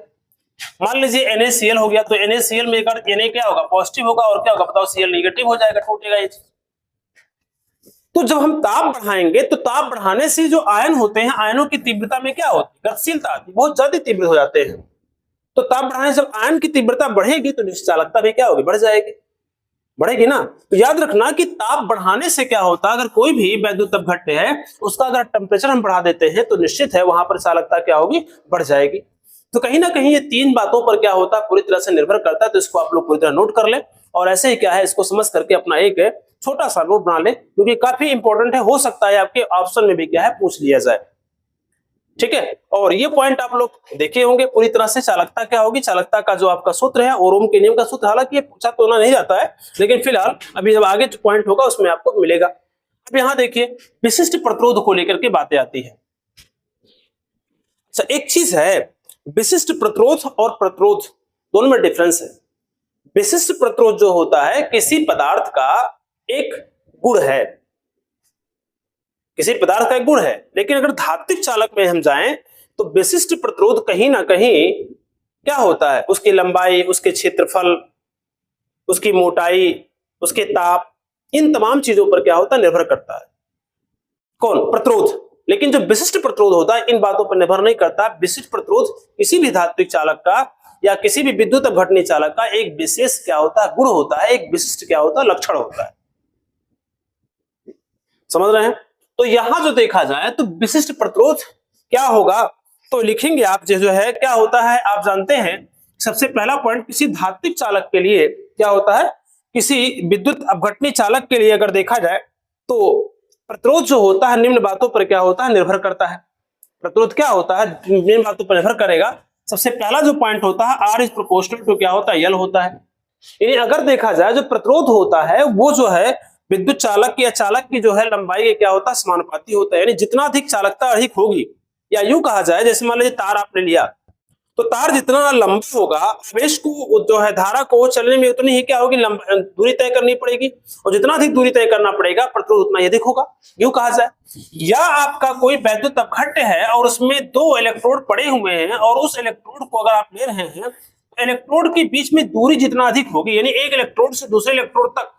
[SPEAKER 1] मान लीजिए NaCl हो गया, तो NaCl में अगर Na क्या होगा, पॉजिटिव होगा, और क्या होगा बताओ, Cl नेगेटिव हो जाएगा, टूटेगा ये। तो जब हम ताप बढ़ाएंगे तो ताप बढ़ाने से जो आयन होते हैं, आयनों की तीव्रता में क्या होती है, गतिशीलता आती है, बहुत ज्यादा तीव्र हो जाते हैं। तो ताप बढ़ाने से आयन की तीव्रता बढ़ेगी तो निश्चित चालकता भी क्या होगी, बढ़ जाएगी, बढ़ेगी ना। तो याद रखना कि ताप बढ़ाने से क्या होता है, अगर कोई भी वैद्युत अपघट्य है उसका अगर टेम्परेचर हम बढ़ा देते हैं तो निश्चित है वहां पर चालकता क्या होगी, बढ़ जाएगी। तो कहीं ना कहीं ये तीन बातों पर क्या होता है, पूरी तरह से निर्भर करता है। तो इसको आप लोग पूरी तरह नोट कर ले, और ऐसे ही क्या है, इसको समझ करके अपना एक छोटा सा नोट बना ले, क्योंकि काफी इंपॉर्टेंट है, हो सकता है आपके ऑप्शन में भी क्या है, पूछ लिया जाए। ठीक है, और ये पॉइंट आप लोग देखे होंगे पूरी तरह से। चालकता क्या होगी, चालकता का जो आपका सूत्र है ओरोम के नियम का सूत्र, हालांकि ये पूछा तो नहीं जाता है, लेकिन फिलहाल अभी जब आगे पॉइंट होगा उसमें आपको मिलेगा। अब यहाँ देखिए, विशिष्ट प्रतिरोध को लेकर के बातें आती है। अच्छा, एक चीज है, विशिष्ट प्रतिरोध और प्रतिरोध दोनों में डिफरेंस है। विशिष्ट प्रतिरोध जो होता है, किसी पदार्थ का एक गुण है, किसी पदार्थ का एक गुण है। लेकिन अगर धात्विक चालक में हम जाएं तो विशिष्ट प्रतिरोध कहीं ना कहीं क्या होता है, उसकी लंबाई, उसके क्षेत्रफल, उसकी मोटाई, उसके ताप, इन तमाम चीजों पर क्या होता है, निर्भर करता है। कौन, प्रतिरोध। लेकिन जो विशिष्ट प्रतिरोध होता है इन बातों पर निर्भर नहीं करता। विशिष्ट प्रतिरोध किसी भी धात्विक चालक का या किसी भी विद्युत अपघटनीय चालक का एक विशेष क्या होता है, गुण होता है, एक विशिष्ट क्या होता है, लक्षण होता है। समझ रहे हैं। तो यहां जो देखा जाए तो विशिष्ट प्रतिरोध क्या होगा, तो लिखेंगे आप जो है क्या होता है, आप जानते हैं सबसे पहला पॉइंट, किसी धात्विक चालक के लिए क्या होता है, किसी विद्युत अपघटनीय चालक के लिए अगर देखा जाए तो प्रतिरोध जो होता है निम्न बातों पर क्या होता है, निर्भर करता है। प्रतिरोध क्या होता है, निम्न बातों पर निर्भर करेगा। सबसे पहला जो पॉइंट होता है, R इज प्रोपोर्शनल टू क्या होता है, L होता है। यानी अगर देखा जाए जो प्रतिरोध होता है वो जो है विद्युत चालक या चालक की जो है लंबाई के क्या होता है, समानुपाती होता है। यानी जितना अधिक चालकता अधिक होगी, या यूं कहा जाए जैसे मान लीजिए तार आपने लिया, तो तार जितना लंबा होगा, आवेश को जो है धारा को चलने में उतनी ही क्या होगी, दूरी तय करनी पड़ेगी, और जितना अधिक दूरी तय करना पड़ेगा प्रतिरोध उतना ही अधिक होगा, यूं कहा जाए। या आपका कोई वैद्युत अपघट्य है और उसमें दो इलेक्ट्रोड पड़े हुए हैं, और उस इलेक्ट्रोड को अगर आप ले रहे हैं, इलेक्ट्रोड के बीच में दूरी जितना अधिक होगी, यानी एक इलेक्ट्रोड से दूसरे इलेक्ट्रोड तक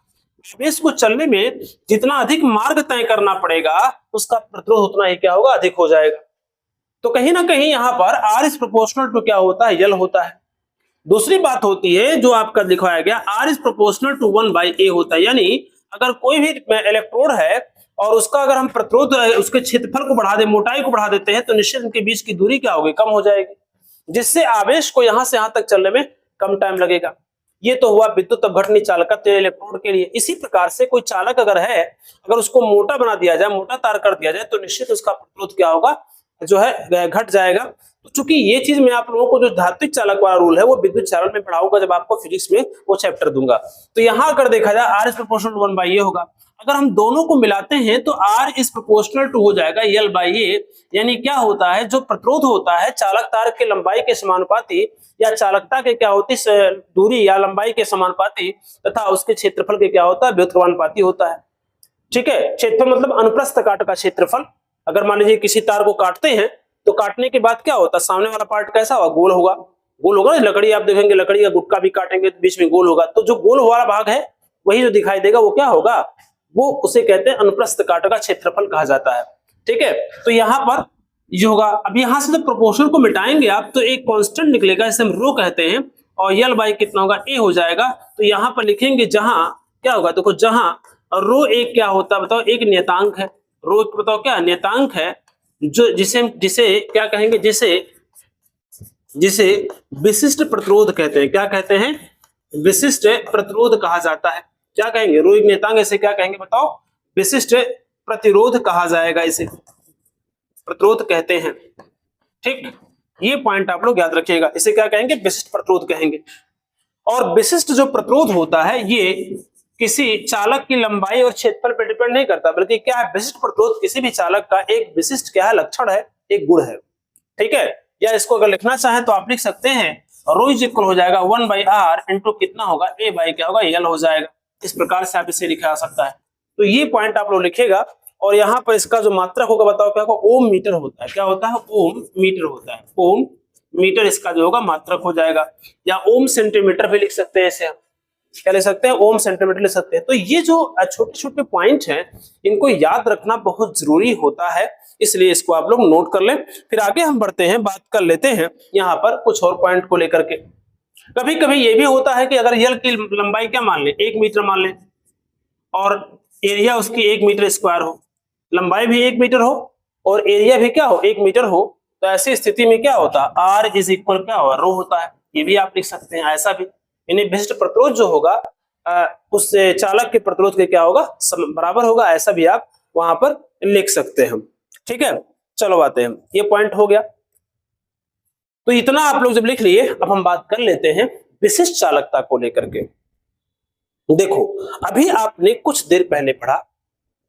[SPEAKER 1] आवेश को चलने में जितना अधिक मार्ग तय करना पड़ेगा, उसका प्रतिरोध उतना ही क्या होगा, अधिक हो जाएगा। तो कहीं ना कहीं यहाँ पर R इज प्रोपोर्शनल टू क्या होता है, L होता है। दूसरी बात होती है जो आपका दिखाया गया, R is proportional to 1/A होता है। यानी अगर कोई भी इलेक्ट्रोड है और उसका अगर हम प्रतिरोध, उसके क्षेत्रफल को बढ़ा दे, मोटाई को बढ़ा देते हैं, तो निश्चित उनके बीच की दूरी क्या होगी, कम हो जाएगी, जिससे आवेश को यहां से यहां तक चलने में कम टाइम लगेगा। ये तो हुआ विद्युत अपघटनीय चालकत्व इलेक्ट्रोड के लिए। इसी प्रकार से कोई चालक अगर है, अगर उसको मोटा बना दिया जाए, मोटा तार कर दिया जाए, तो निश्चित उसका प्रतिरोध क्या होगा, जो है घट जाएगा। तो चूंकि ये चीज मैं आप लोगों को जो धात्विक चालक वाला रूल है वो विद्युत चालक में पढ़ाऊंगा जब आपको फिजिक्स में वो चैप्टर दूंगा। तो यहां अगर देखा जाए R is proportional to 1/A होगा। अगर हम दोनों को मिलाते हैं तो R इज प्रोपोर्शनल टू हो जाएगा L/A। यानी क्या होता है, जो प्रतिरोध होता है चालक तार के लंबाई के समानुपाती या चालकता के क्या होती दूरी या लंबाई के समानुपाती तथा उसके क्षेत्रफल के क्या होता है, व्युत्क्रमानुपाती होता है। ठीक है, क्षेत्रफल मतलब अनुप्रस्थ काट का क्षेत्रफल। अगर मान लीजिए किसी तार को काटते हैं तो काटने के बाद क्या होता है, सामने वाला पार्ट कैसा होगा, गोल होगा। गोल होगा ना, लकड़ी आप देखेंगे, लकड़ी का गुटका भी काटेंगे तो बीच में गोल होगा, तो जो गोल वाला भाग है वही जो दिखाई देगा वो क्या होगा, वो उसे कहते हैं अनुप्रस्थ काट का क्षेत्रफल कहा जाता है। ठीक है, तो यहाँ पर जो होगा, अब यहाँ से जब प्रोपोर्शनल को मिटाएंगे आप तो एक कांस्टेंट निकलेगा, इसे हम रो कहते हैं, और यल बाई कितना होगा, ए हो जाएगा। तो यहाँ पर लिखेंगे जहां क्या होगा, देखो जहां रो एक क्या होता है बताओ, एक नियतांक है, रो बताओ क्या नियतांक है, जो जिसे जिसे क्या कहेंगे, जिसे जिसे विशिष्ट प्रतिरोध कहते हैं। क्या कहते हैं, विशिष्ट प्रतिरोध कहा जाता है। क्या कहेंगे, रो एक नियतांक, इसे क्या कहेंगे बताओ, विशिष्ट प्रतिरोध कहा जाएगा, इसे प्रतिरोध कहते हैं। ठीक, ये पॉइंट आप लोग याद रखिएगा, इसे क्या कहेंगे, विशिष्ट प्रतिरोध कहेंगे। और विशिष्ट जो प्रतिरोध होता है ये किसी चालक की लंबाई और क्षेत्रफल पर डिपेंड नहीं करता, बल्कि क्या है, विशिष्ट प्रतिरोध किसी भी चालक का एक विशिष्ट क्या है, लक्षण है, एक गुण है। ठीक है, या इसको अगर लिखना चाहें तो आप लिख सकते हैं रो इज इक्वल हो जाएगा 1/r इंटू कितना होगा, a बाई क्या होगा, l हो जाएगा। इस प्रकार से आप इसे लिखा जा सकता है। तो ये पॉइंट आप लोग लिखेगा। और यहाँ पर इसका जो मात्रक होगा बताओ क्या होगा, ओम मीटर होता है। क्या होता है, ओम मीटर होता है, ओम मीटर इसका जो होगा मात्रक हो जाएगा, या ओम सेंटीमीटर भी लिख सकते हैं इसे हम, क्या लिख सकते हैं, ओम सेंटीमीटर लिख सकते हैं। तो ये जो छोटे छोटे पॉइंट हैं इनको याद रखना बहुत जरूरी होता है, इसलिए इसको आप लोग नोट कर लें। फिर आगे हम बढ़ते हैं, बात कर लेते हैं यहाँ पर कुछ और पॉइंट को लेकर के। कभी कभी ये भी होता है कि अगर यल की लंबाई क्या मान ले, 1 मीटर मान ले, और एरिया उसकी 1 मीटर स्क्वायर हो, लंबाई भी 1 मीटर हो और एरिया भी क्या हो, 1 मीटर हो, तो ऐसी स्थिति में क्या होता है, आर इज इक्वल क्या होगा, रो होता है। ये भी आप लिख सकते हैं, ऐसा भी, यानी विशिष्ट प्रतिरोध जो होगा उस चालक के प्रतिरोध के क्या होगा, बराबर होगा, ऐसा भी आप वहां पर लिख सकते हैं। ठीक है, चलो आते हैं, ये पॉइंट हो गया। तो इतना आप लोग जब लिख लिए, अब हम बात कर लेते हैं विशिष्ट चालकता को लेकर के। देखो, अभी आपने कुछ देर पहले पढ़ा,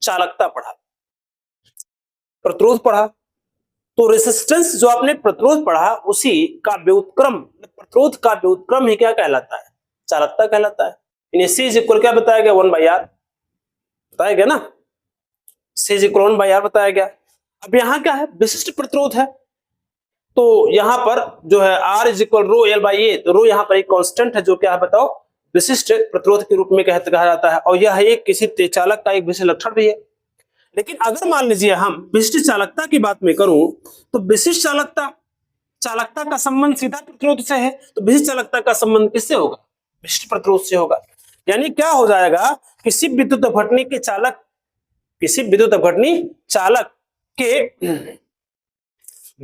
[SPEAKER 1] चालकता पढ़ा, प्रतिरोध पढ़ा, तो रेसिस्टेंस जो आपने प्रतिरोध पढ़ा उसी का व्युत्क्रम, प्रतिरोध का व्युत्क्रम ही क्या कहलाता है, चालकता कहलाता है। यानी C इज इक्वल क्या बताया गया, 1/r बताया गया ना, C इज इक्वल 1/r बताया गया। अब यहाँ क्या है, विशिष्ट प्रतिरोध है, तो यहां पर जो है R is equal rho L by A, तो रो यहाँ पर एक कांस्टेंट है जो क्या है बताओ, विशिष्ट प्रतिरोध के रूप में कहा जाता है, और यह एक किसी चालक का एक विशिष्ट लक्षण भी है। लेकिन अगर मान लीजिए हम विशिष्ट चालकता की बात में करूं, तो विशिष्ट चालकता का संबंध सीधा प्रतिरोध से है, तो विशिष्ट चालकता का संबंध किससे होगा, विशिष्ट प्रतिरोध से होगा। यानी क्या हो जाएगा, किसी विद्युत अपघटनी के चालक के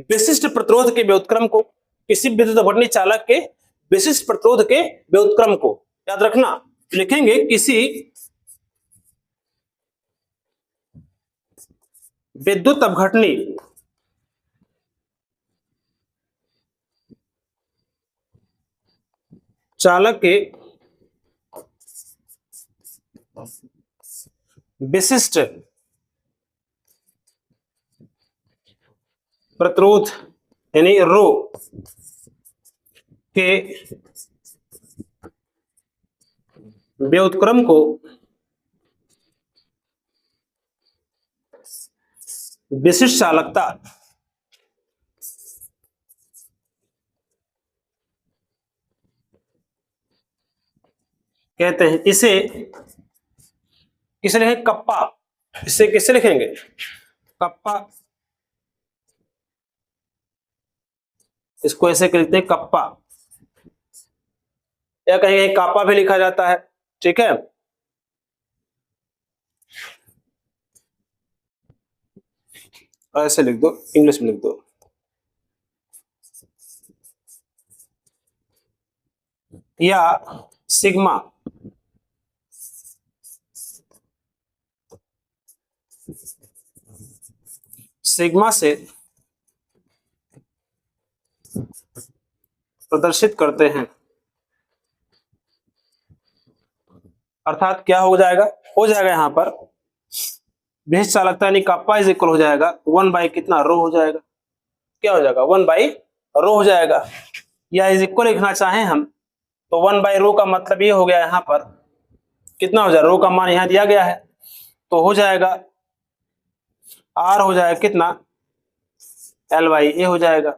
[SPEAKER 1] विशिष्ट प्रतिरोध के व्युत्क्रम को, किसी विद्युत अपघटनी चालक के विशिष्ट प्रतिरोध के व्युत्क्रम को याद रखना, लिखेंगे किसी विद्युत अपघटनी चालक के विशिष्ट प्रतिरोध यानी रो के व्युत्क्रम को विशिष्ट चालकता कहते हैं। इसे किसे लिखेंगे, कप्पा, इसे किसे लिखेंगे, कप्पा, इसको ऐसे लिखते हैं कप्पा, या कहेंगे कापा भी लिखा जाता है। ठीक है, ऐसे लिख दो, इंग्लिश में लिख दो, या सिग्मा, सिग्मा से प्रदर्शित करते हैं। अर्थात क्या हो जाएगा, यहां पर विशिष्ट चालकता यानी कप्पा इज इक्वल हो जाएगा 1 बाई कितना, रो हो जाएगा, क्या हो जाएगा, 1 बाई रो हो जाएगा। या इज इक्वल लिखना चाहें हम तो 1 बाई रो का मतलब ये हो गया, यहां पर कितना हो जाएगा, रो का मान यहां दिया गया है, तो हो जाएगा R हो जाएगा कितना, L बाई ए हो जाएगा।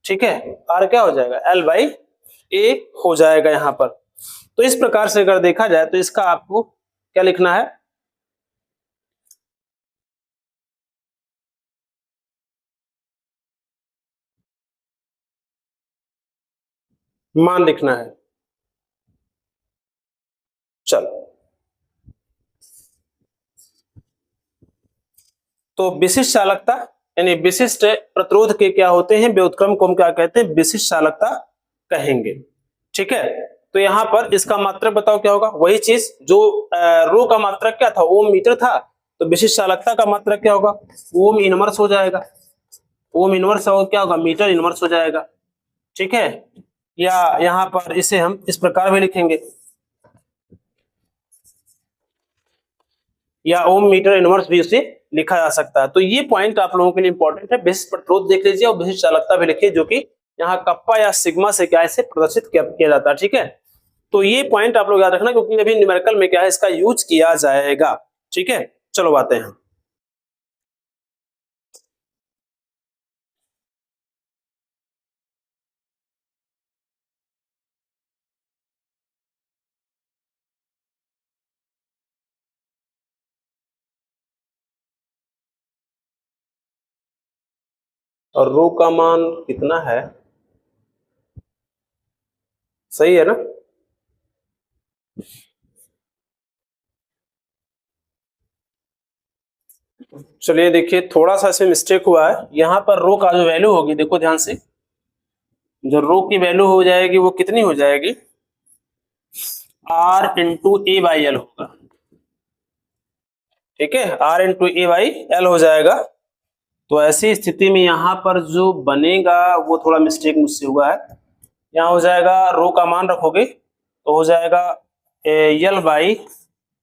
[SPEAKER 1] ठीक है, R क्या हो जाएगा, L/A हो जाएगा यहाँ पर। तो इस प्रकार से अगर देखा जाए तो इसका आपको क्या लिखना है, मान लिखना है। चलो, तो विशिष्ट चालकता यानी विशिष्ट प्रतिरोध के क्या होते हैं, व्युत्क्रम को हम क्या कहते हैं, विशिष्ट चालकता कहेंगे। ठीक है, तो यहाँ पर इसका मात्रक बताओ क्या होगा, वही चीज जो रो का मात्रक क्या था, ओम मीटर था, तो विशिष्ट चालकता का मात्रक क्या होगा, ओम इनवर्स हो जाएगा। ओम इनवर्स हो क्या होगा, मीटर इनवर्स हो जाएगा। ठीक है, या यहाँ पर इसे हम इस प्रकार भी लिखेंगे, या ओम मीटर इनवर्स भी उसे लिखा जा सकता है। तो ये पॉइंट आप लोगों के लिए इंपॉर्टेंट है। विशिष्ट प्रतिरोध देख लीजिए और विशिष्ट चालकता भी लिखिए, जो कि यहाँ कप्पा या सिग्मा से क्या इसे प्रदर्शित किया जाता है। ठीक है, तो ये पॉइंट आप लोग याद रखना, क्योंकि अभी न्यूमेरिकल में क्या है, इसका यूज किया जाएगा। ठीक है, चलो आते हैं। और रो का मान कितना है, सही है ना। चलिए देखिए, थोड़ा सा इसमें मिस्टेक हुआ है। यहाँ पर रो का जो वैल्यू होगी, देखो ध्यान से, जो रो की वैल्यू हो जाएगी वो कितनी हो जाएगी, R into A by L होगा। ठीक है, R into A by L हो जाएगा। तो ऐसी स्थिति में यहाँ पर जो बनेगा वो थोड़ा मिस्टेक मुझसे हुआ है। यहाँ हो जाएगा, रो का मान रखोगे तो हो जाएगा एल बाई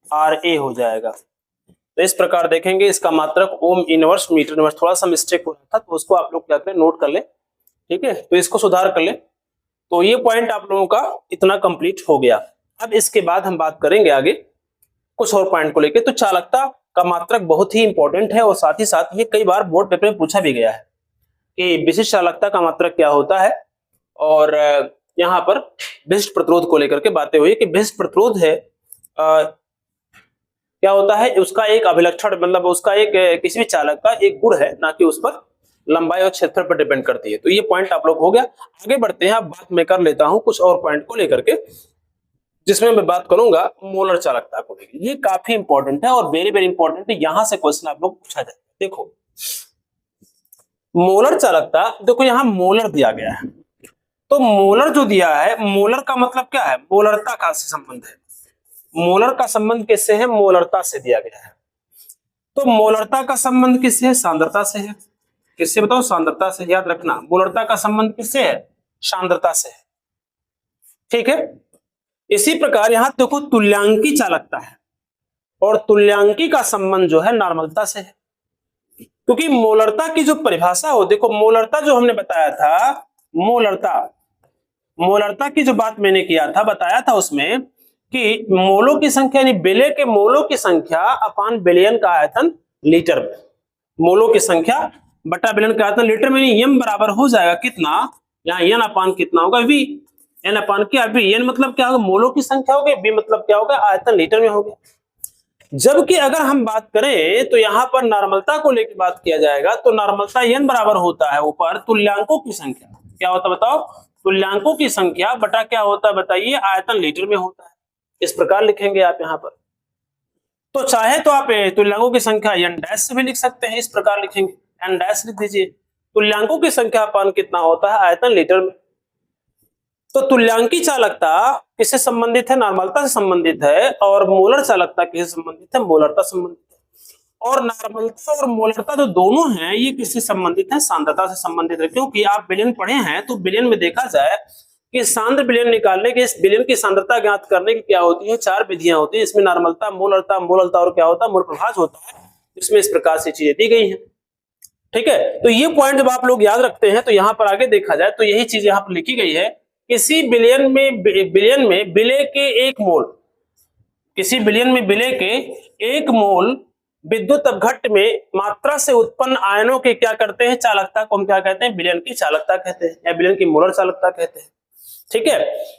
[SPEAKER 1] आर ए हो जाएगा। तो इस प्रकार देखेंगे, इसका मात्रक ओम इनवर्स मीटर इनवर्स, थोड़ा सा मिस्टेक हो रहा था, तो उसको आप लोग क्या करें, नोट कर ले। ठीक है, तो इसको सुधार कर ले। तो ये पॉइंट आप लोगों का इतना कंप्लीट हो गया। अब इसके बाद हम बात करेंगे आगे कुछ और पॉइंट को लेके। तो चालकता का मात्रक बहुत ही इंपॉर्टेंट है, और साथ ही साथ ये कई बार बोर्ड पेपर में पूछा भी गया है कि विशिष्ट चालकता का मात्रक क्या होता है। और यहाँ पर विशिष्ट प्रतिरोध को लेकर के बातें हुई कि विशिष्ट प्रतिरोध है क्या होता है, उसका एक अभिलक्षण, मतलब उसका एक किसी भी चालक का एक गुण है, ना कि उस पर लंबाई और क्षेत्र पर डिपेंड करती है। तो ये पॉइंट आप लोग हो गया। आगे बढ़ते हैं, अब बात मैं कर लेता हूं कुछ और पॉइंट को लेकर के, जिसमें मैं बात करूंगा मोलर चालकता को लेकर। ये काफी इंपॉर्टेंट है और वेरी वेरी इंपॉर्टेंट है, यहां से क्वेश्चन आप लोग पूछा जाए। देखो, मोलर चालकता, देखो यहां मोलर दिया गया है, तो मोलर जो दिया है, मोलर का मतलब क्या है, मोलरता का संबंध है। मोलर का संबंध किससे है, मोलरता से दिया गया है। तो मोलरता का संबंध किससे है, सांद्रता से है। किससे बताओ, सांद्रता से। याद रखना, मोलरता का संबंध किससे है, सांद्रता से है। ठीक है, इसी प्रकार यहां देखो तुल्यांकी चालकता है, और तुल्यांकी का संबंध जो है नॉर्मलता से है। क्योंकि मोलरता की जो परिभाषा हो, देखो मोलरता जो हमने बताया था, मोलरता, मोलरता की जो बात मैंने किया था, बताया था उसमें कि मोलों की संख्या यानी बेले के मोलों की संख्या अपान बिलियन का आयतन लीटर में। मोलों की संख्या बटा बिलियन का आयतन लीटर में, एम बराबर हो जाएगा कितना, यहाँ एन अपान कितना होगा, वी। एन अपान क्या, वी। एन मतलब क्या होगा, मोलों की संख्या हो गई, वी मतलब क्या होगा, आयतन लीटर में हो गया। जबकि अगर हम बात करें तो यहाँ पर नॉर्मलता को लेकर बात किया जाएगा, तो नॉर्मलता एन बराबर होता है ऊपर तुल्यांकों की संख्या, क्या होता है बताओ, तुल्यांकों की संख्या बटा क्या होता है बताइए, आयतन लीटर में होता है। इस प्रकार लिखेंगे आप यहाँ पर। तो चाहे तो आप तुल्यांकों की संख्या एन डैश से भी लिख सकते हैं, इस प्रकार लिखेंगे, एन डैश लिख दीजिए। तुल्यांकों की संख्या अपान कितना होता है, आयतन लीटर में। तो तुल्यांकी चालकता किससे संबंधित है, नॉर्मलता से संबंधित है, और मोलर चालकता किससे संबंधित है, मोलरता संबंधित है। और नॉर्मलता और मोलरता जो दोनों हैं, ये किससे संबंधित है, सांद्रता से संबंधित है। क्योंकि आप बिलियन पढ़े हैं, तो बिलियन में देखा जाए कि सांद्र बिलियन निकालने के, इस बिलियन की सांद्रता ज्ञात करने की क्या होती है, 4 विधियां होती है। इसमें नॉर्मलता, मोलरता, मोलरता और क्या होता है, मोल प्रभाज होता है। इसमें इस प्रकार से चीजें दी गई हैं। ठीक है, तो ये पॉइंट जब आप लोग याद रखते हैं, तो यहाँ पर आगे देखा जाए तो यही चीज यहाँ पर लिखी गई है। किसी बिलियन में बिले के 1 मोल, किसी बिलियन में बिले के 1 मोल विद्युत अपघट्ट में मात्रा से उत्पन्न आयनों के क्या करते हैं, चालकता को हम क्या कहते हैं, विलयन की चालकता कहते हैं या विलयन की मोलर चालकता कहते हैं। ठीक है,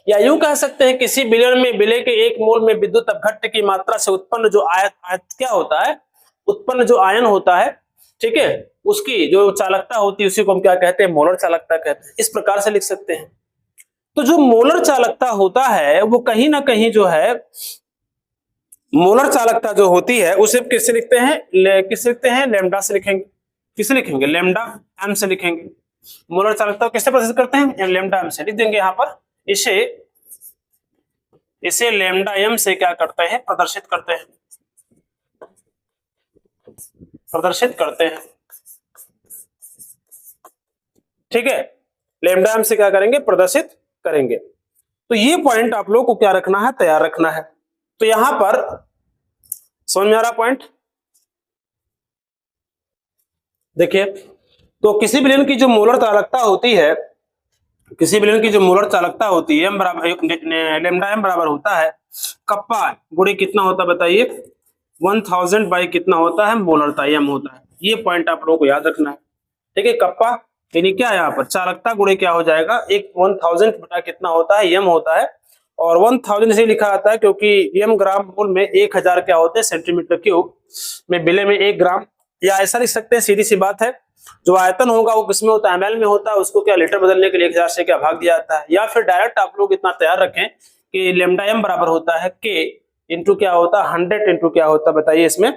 [SPEAKER 1] या यूं कह सकते हैं किसी विलयन में विलय के 1 मोल में विद्युत अपघट्ट की मात्रा से उत्पन्न जो आयत क्या होता है, उत्पन्न जो आयन होता है, ठीक है, उसकी जो चालकता होती है उसी को हम क्या कहते हैं, मोलर चालकता कहते हैं। इस प्रकार से लिख सकते हैं। तो जो मोलर चालकता होता है वो कहीं ना कहीं जो है, मोलर चालकता जो होती है उसे किससे लिखते हैं, किससे लिखते हैं, लैम्डा से लिखेंगे। किससे लिखेंगे, लैम्डा एम से लिखेंगे। मोलर चालकता कैसे प्रदर्शित करते हैं, लैम्डा एम से लिख देंगे यहाँ पर। इसे लैम्डा एम से क्या करते हैं, प्रदर्शित करते हैं, प्रदर्शित करते हैं। ठीक है, लैम्डा एम से क्या करेंगे, प्रदर्शित करेंगे। तो ये पॉइंट आप लोग को क्या रखना है, तैयार रखना है। तो यहां पर समझ में आ रहा पॉइंट, देखिए। तो किसी विलयन की जो मोलर चालकता होती है, किसी विलयन की जो मोलर चालकता होती है लैम्डा एम बराबर होता है कप्पा गुणे कितना होता है बताइए, 1000 बाई कितना होता है, मोलरता एम होता है। ये पॉइंट आप लोगों को याद रखना है। ठीक है, कप्पा यानी क्या है यहाँ पर, चालकता गुणे क्या हो जाएगा, एक 1000 बटा कितना होता है, एम होता है। और 1000 इसे लिखा जाता है क्योंकि एम ग्राम मोल में 1000 क्या होते हैं, सेंटीमीटर क्यूब में विलय में 1 ग्राम, या ऐसा लिख सकते हैं, सीधी सी बात है। जो आयतन होगा वो किसमें होता है, एमएल में होता है, उसको क्या लीटर बदलने के लिए 1000 से क्या भाग दिया जाता है। या फिर डायरेक्ट आप लोग इतना तैयार रखें कि लैम्डा एम बराबर होता है के इंटू क्या होता है, 100 इंटू क्या होता है बताइए, इसमें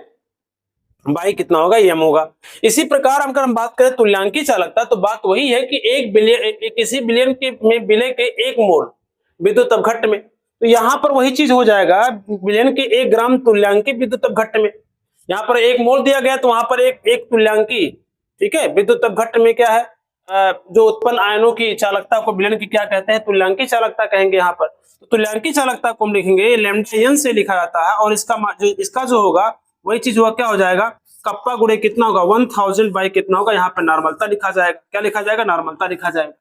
[SPEAKER 1] बाई कितना होगा, एम होगा। इसी प्रकार अगर हम बात करें तुल्यांकी चालकता, तो बात वही है कि एक बिलियन, किसी बिलियन के में विलय के 1 मोल विद्युत अपघट्ट में, तो यहाँ पर वही चीज हो जाएगा, बिलियन के 1 ग्राम तुल्यांकी विद्युत अपघट्ट में। यहाँ पर 1 मोल दिया गया तो वहां पर एक तुल्यांकी, ठीक है, विद्युत अपघट्ट में क्या है, जो उत्पन्न आयनों की चालकता को विलयन की क्या कहते हैं, तुल्यांकी चालकता कहेंगे। यहाँ पर तो तुल्यांकी चालकता को हम लिखेंगे लैम्डा एन से लिखा जाता है, और इसका जो होगा वही चीज हुआ, क्या हो जाएगा, कप्पा गुणे कितना होगा, 1000 बाई कितना होगा, यहाँ पर नॉर्मलता लिखा जाएगा। क्या लिखा जाएगा, नॉर्मलता लिखा जाएगा।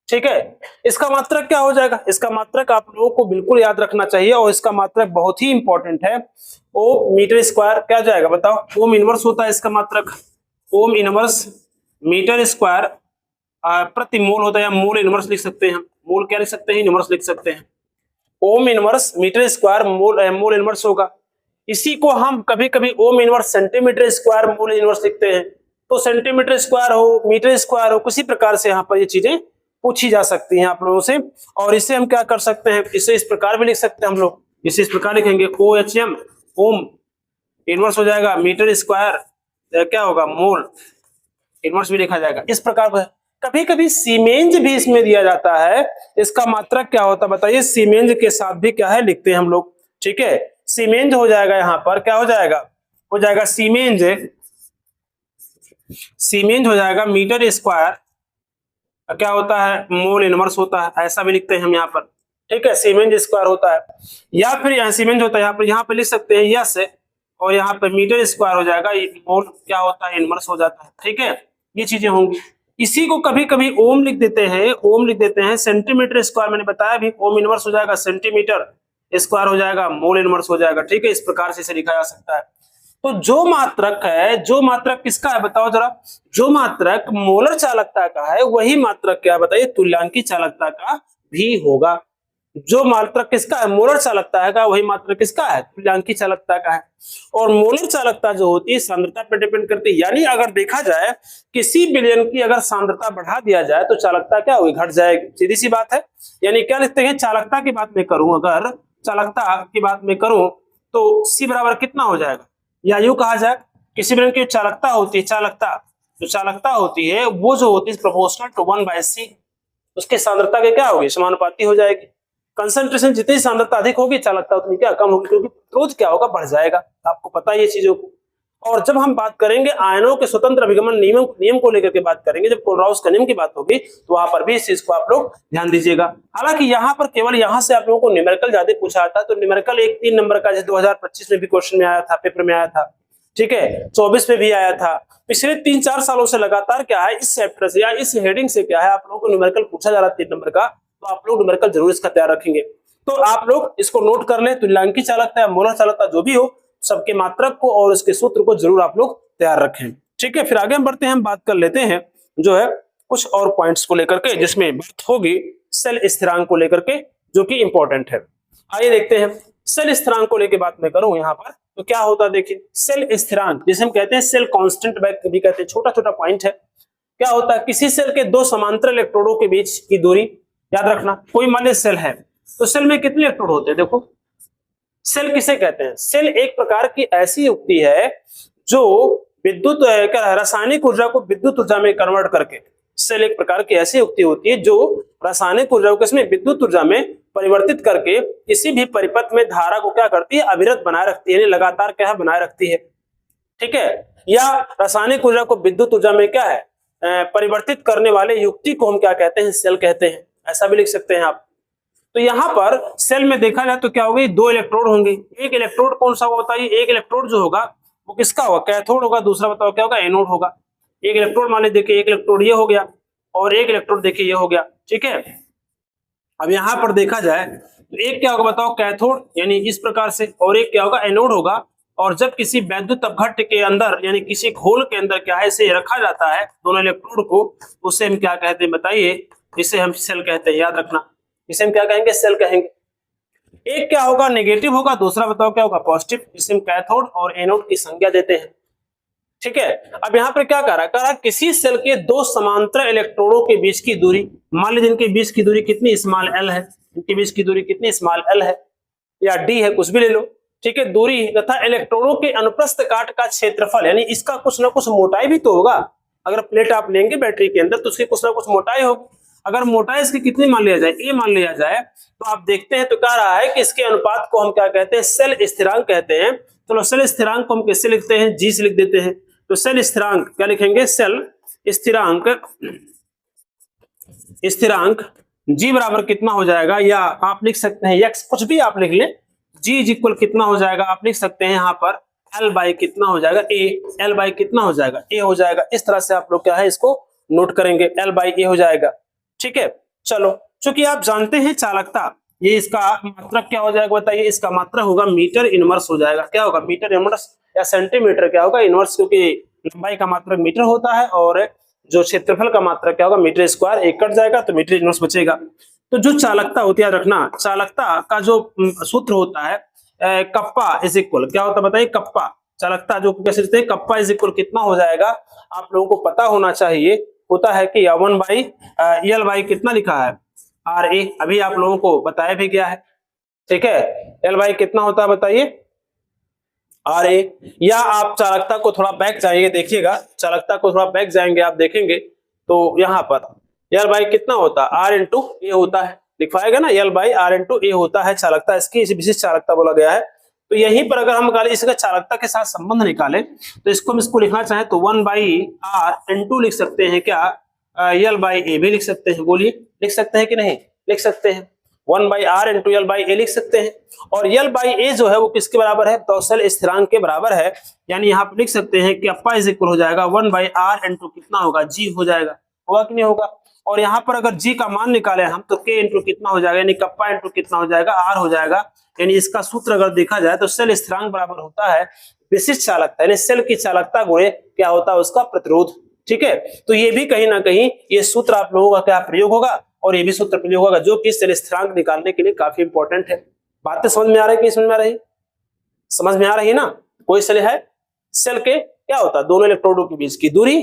[SPEAKER 1] ठीक है, इसका मात्रक क्या हो जाएगा, इसका मात्रक आप लोगों को बिल्कुल याद रखना चाहिए, और इसका मात्रक बहुत ही इंपॉर्टेंट है। ओम मीटर स्क्वायर क्या जाएगा बताओ, ओम इनवर्स होता है इसका मात्रक, ओम इनवर्स मीटर स्क्वायर प्रति मोल होता है, या मोल इनवर्स लिख सकते हैं। मोल क्या लिख सकते हैं, इनवर्स लिख सकते हैं। Ohm inverse metre square mole inverse होगा। इसी को हम कभी कभी ohm inverse centimetre square mole inverse लिखते हैं। तो सेंटीमीटर स्क्वायर हो, मीटर स्क्वायर हो, किसी प्रकार से यहाँ पर ये चीजें पूछी जा सकती हैं आप लोगों से। और इसे हम क्या कर सकते हैं, इसे इस प्रकार भी लिख सकते हैं हम लोग, इसे इस प्रकार लिखेंगे OHM, ओम इनवर्स हो जाएगा, मीटर स्क्वायर क्या होगा, मोल इनवर्स भी लिखा जाएगा। इस प्रकार कभी कभी सीमेंज भी इसमें दिया जाता है, इसका मात्रक क्या होता है बताइए, सीमेंज के साथ भी क्या है लिखते हैं हम लोग। ठीक है, सीमेंज हो जाएगा, यहाँ पर क्या हो जाएगा, हो जाएगा सीमेंज, सीमेंज हो जाएगा मीटर स्क्वायर क्या होता है, मोल इनवर्स होता है, ऐसा भी लिखते हैं हम यहाँ पर। ठीक है, सीमेंज स्क्वायर होता है, या फिर यहाँ सीमेंज होता है, यहाँ पर लिख सकते हैं यस, और यहाँ पर मीटर स्क्वायर हो जाएगा, मोल क्या होता है, इनवर्स हो जाता है। ठीक है, ये चीजें होंगी। इसी को कभी कभी ओम लिख देते हैं, ओम लिख देते हैं। सेंटीमीटर स्क्वायर मैंने बताया भी, ओम इनवर्स हो जाएगा, सेंटीमीटर स्क्वायर हो जाएगा, मोल इनवर्स हो जाएगा। ठीक है, इस प्रकार से इसे लिखा जा सकता है। तो जो मात्रक है, जो मात्रक किसका है बताओ जरा, जो मात्रक मोलर चालकता का है वही मात्रक क्या बताइए, तुल्यांकी चालकता का भी होगा। जो मात्रक किसका है, मोलर चालकता है का, वही मात्रक किसका है, तुल्यांकी चालकता का है। और मोलर चालकता जो होती है सांद्रता पर डिपेंड करती है। यानी अगर देखा जाए किसी विलयन की अगर सांद्रता बढ़ा दिया जाए तो चालकता क्या होगी, घट जाएगी, सीधी सी बात है। यानी क्या लिखते हैं, चालकता की बात में करूं, अगर चालकता की बात में करूं तो C बराबर कितना हो जाएगा, या यूं कहा जाए किसी विलयन की चालकता होती है, चालकता जो चालकता होती है वो जो होती है प्रोपोर्शनल टू 1/C, उसके सांद्रता के क्या होगी, समानुपाती हो जाएगी। कंसंट्रेशन जितनी सांद्रता अधिक होगी चालकता उतनी क्या कम होगी, क्योंकि प्रतिरोध क्या होगा, बढ़ जाएगा। आपको पता है ये चीजों को। और जब हम बात करेंगे आयनों के स्वतंत्र अभिगमन नियम को लेकर के बात करेंगे, जब कोलराउस का नियम की बात होगी तो वहां पर भी इस चीज को आप लोग ध्यान दीजिएगा। हालांकि यहाँ पर केवल यहाँ से आप लोगों को न्यूमेरिकल ज्यादा पूछा था, तो न्यूमेरिकल 3 नंबर का, जैसे 2025 में भी क्वेश्चन में आया था, पेपर में आया था। ठीक है, 24 में भी आया था। पिछले 3-4 सालों से लगातार क्या है, इस चैप्टर से या इस हेडिंग से क्या है, आप लोगों को न्यूमेरिकल पूछा जा रहा है 3 नंबर का। तो आप लोग न्यूमेरिकल जरूर इसका तैयार रखेंगे। तो आप लोग इसको नोट कर लें, तुल्यांकी चालकता या मोलर चालकता जो भी हो, सबके मात्रक को और उसके सूत्र को जरूर आप लोग तैयार रखें। ठीक है, फिर आगे हम बढ़ते हैं, हम बात कर लेते हैं जो है कुछ और पॉइंट्स को लेकर के, जिसमें बात होगी सेल स्थिरांक को लेकर के, जो कि इंपॉर्टेंट है। आइए देखते हैं सेल स्थिरांक को लेकर बात मैं करूं यहाँ पर तो क्या होता है। देखिए सेल स्थिरांक जिसे हम कहते हैं सेल कांस्टेंट भी कहते हैं, छोटा छोटा पॉइंट है। क्या होता है, किसी सेल के दो समांतर इलेक्ट्रोडों के बीच की दूरी, याद रखना कोई मान लीजिए सेल है तो सेल में कितने इलेक्ट्रोड होते हैं। देखो सेल किसे कहते हैं, सेल एक प्रकार की ऐसी युक्ति है जो विद्युत रासायनिक ऊर्जा को विद्युत ऊर्जा में कन्वर्ट करके, सेल एक प्रकार की ऐसी युक्ति होती है जो रासायनिक ऊर्जा को इसमें विद्युत ऊर्जा में परिवर्तित करके किसी भी परिपथ में धारा को क्या करती है, अविरत बनाए रखती है, लगातार क्या बनाए रखती है। ठीक है, या रासायनिक ऊर्जा को विद्युत ऊर्जा में क्या है परिवर्तित करने वाले युक्ति को हम क्या कहते हैं, सेल कहते हैं। ऐसा भी लिख सकते हैं आप। तो यहाँ पर सेल में देखा जाए तो क्या होगी, दो इलेक्ट्रोड होंगे। एक इलेक्ट्रोड कौन सा होता है, एक इलेक्ट्रोड जो होगा वो किसका होगा, कैथोड होगा। दूसरा बताओ क्या होगा, एनोड होगा। एक इलेक्ट्रोड मान लीजिए, देखिए एक इलेक्ट्रोड ये हो गया और एक इलेक्ट्रोड देखिए ये हो गया। ठीक है, अब यहाँ पर देखा जाए तो एक क्या होगा बताओ, कैथोड यानी इस प्रकार से, और एक क्या होगा, एनोड होगा। और जब किसी वैद्युत अपघट्य के अंदर यानी किसी घोल के अंदर क्या है, इसे रखा जाता है दोनों इलेक्ट्रोड को, उसे हम क्या कहते हैं बताइए, इसे हम सेल कहते हैं। याद रखना, इसे हम क्या कहेंगे, सेल कहेंगे। एक क्या होगा, नेगेटिव होगा, दूसरा बताओ क्या होगा, पॉजिटिव। इसे हम कैथोड और एनोड की संज्ञा देते हैं। ठीक है, अब यहाँ पर क्या कह रहा है, किसी सेल के दो समांतर इलेक्ट्रोडों के बीच की दूरी, मान लीजिए इनके बीच की दूरी कितनी, स्मॉल एल है। इनके बीच की दूरी कितनी, स्मॉल एल है या डी है, कुछ भी ले लो। ठीक है, दूरी तथा इलेक्ट्रोडों के अनुप्रस्थ काट का क्षेत्रफल, यानी इसका कुछ ना कुछ मोटाई भी तो होगा। अगर प्लेट आप लेंगे बैटरी के अंदर तो उसकी कुछ ना कुछ मोटाई होगी। अगर मोटाई इसकी कितनी मान लिया जाए, ए मान लिया जाए, तो आप देखते हैं तो कह रहा है कि इसके अनुपात को हम क्या कहते हैं, सेल स्थिरांक कहते हैं। चलो सेल स्थिरांक को हम कैसे लिखते हैं, जी से लिख देते हैं। तो सेल स्थिरांक क्या लिखेंगे, सेल स्थिरांक, स्थिरांक जी बराबर कितना हो जाएगा, या आप लिख सकते हैं एक्स, कुछ भी आप लिख लें। जी इज इक्वल कितना हो जाएगा, आप लिख सकते हैं यहाँ पर एल बाई कितना हो जाएगा, ए। एल बाई कितना हो जाएगा, ए हो जाएगा। इस तरह से आप लोग क्या है इसको नोट करेंगे, एल बाई ए हो जाएगा। ठीक है, चलो चूंकि आप जानते हैं चालकता, ये इसका मात्रक क्या हो जाएगा बताइए, इसका मात्रक होगा मीटर इनवर्स हो जाएगा। क्या होगा, मीटर इनवर्स या सेंटीमीटर क्या होगा, इनवर्स, क्योंकि लंबाई का मात्रक मीटर होता है और जो क्षेत्रफल का मात्रक क्या होगा, मीटर स्क्वायर। एक कट जाएगा तो मीटर इनवर्स बचेगा। तो जो चालकता होती है, रखना चालकता का जो सूत्र होता है कप्पा इज इक्वल क्या होता है बताइए, कप्पा चालकता जो कैसे लिखते हैं, कप्पा इज इक्वल कितना हो जाएगा, आप लोगों को पता होना चाहिए, होता है कि 1/L बाई कितना लिखा है, आर ए। अभी आप लोगों को बताया भी गया है। ठीक है, एल बाई कितना होता है बताइए, आर ए। या आप चालकता को थोड़ा बैक जाइए, देखिएगा चालकता को थोड़ा बैक जाएंगे, आप देखेंगे तो यहाँ पर एल बाई कितना होता है, आर इंटू ए होता है। लिखवाएगा ना, एल बाई आर इंटू ए होता है चालकता, इसकी विशिष्ट चालकता बोला गया है। तो यहीं पर अगर हम इसका चालकता के साथ संबंध निकालें तो इसको लिखना चाहे तो 1/r इंटू लिख सकते हैं क्या, एल बाई ए भी लिख सकते हैं। बोलिए लिख सकते हैं कि नहीं, लिख सकते हैं। 1/r इंटू एल बाई ए लिख सकते हैं। और एल बाई ए जो है वो किसके बराबर है, तो सेल स्थिरांक के बराबर है। यानी यहाँ पर लिख सकते हैं कि अप्पा इज इक्वल हो जाएगा 1/r इंटू कितना होगा, जी हो जाएगा। होगा कि नहीं होगा। और यहाँ पर अगर जी का मान निकाले हम तो के इंटू कितना हो जाएगा, यानी कप्पा इंटू कितना हो जाएगा, आर हो जाएगा। यानी इसका सूत्र अगर देखा जाए तो सेल स्थिरांक बराबर होता है विशिष्ट चालकता, यानी सेल की चालकता गुणे क्या होता है उसका प्रतिरोध। ठीक है, तो ये भी कहीं ना कहीं ये सूत्र आप लोगों का क्या प्रयोग होगा, और ये भी सूत्र प्रयोग होगा जो कि सेल स्थिरांक निकालने के लिए काफी इंपॉर्टेंट है। बातें समझ में आ रही है कि समझ में आ रही, समझ में आ रही है ना। कोई सेल है, सेल के क्या होता है, दोनों इलेक्ट्रोडों के बीच की दूरी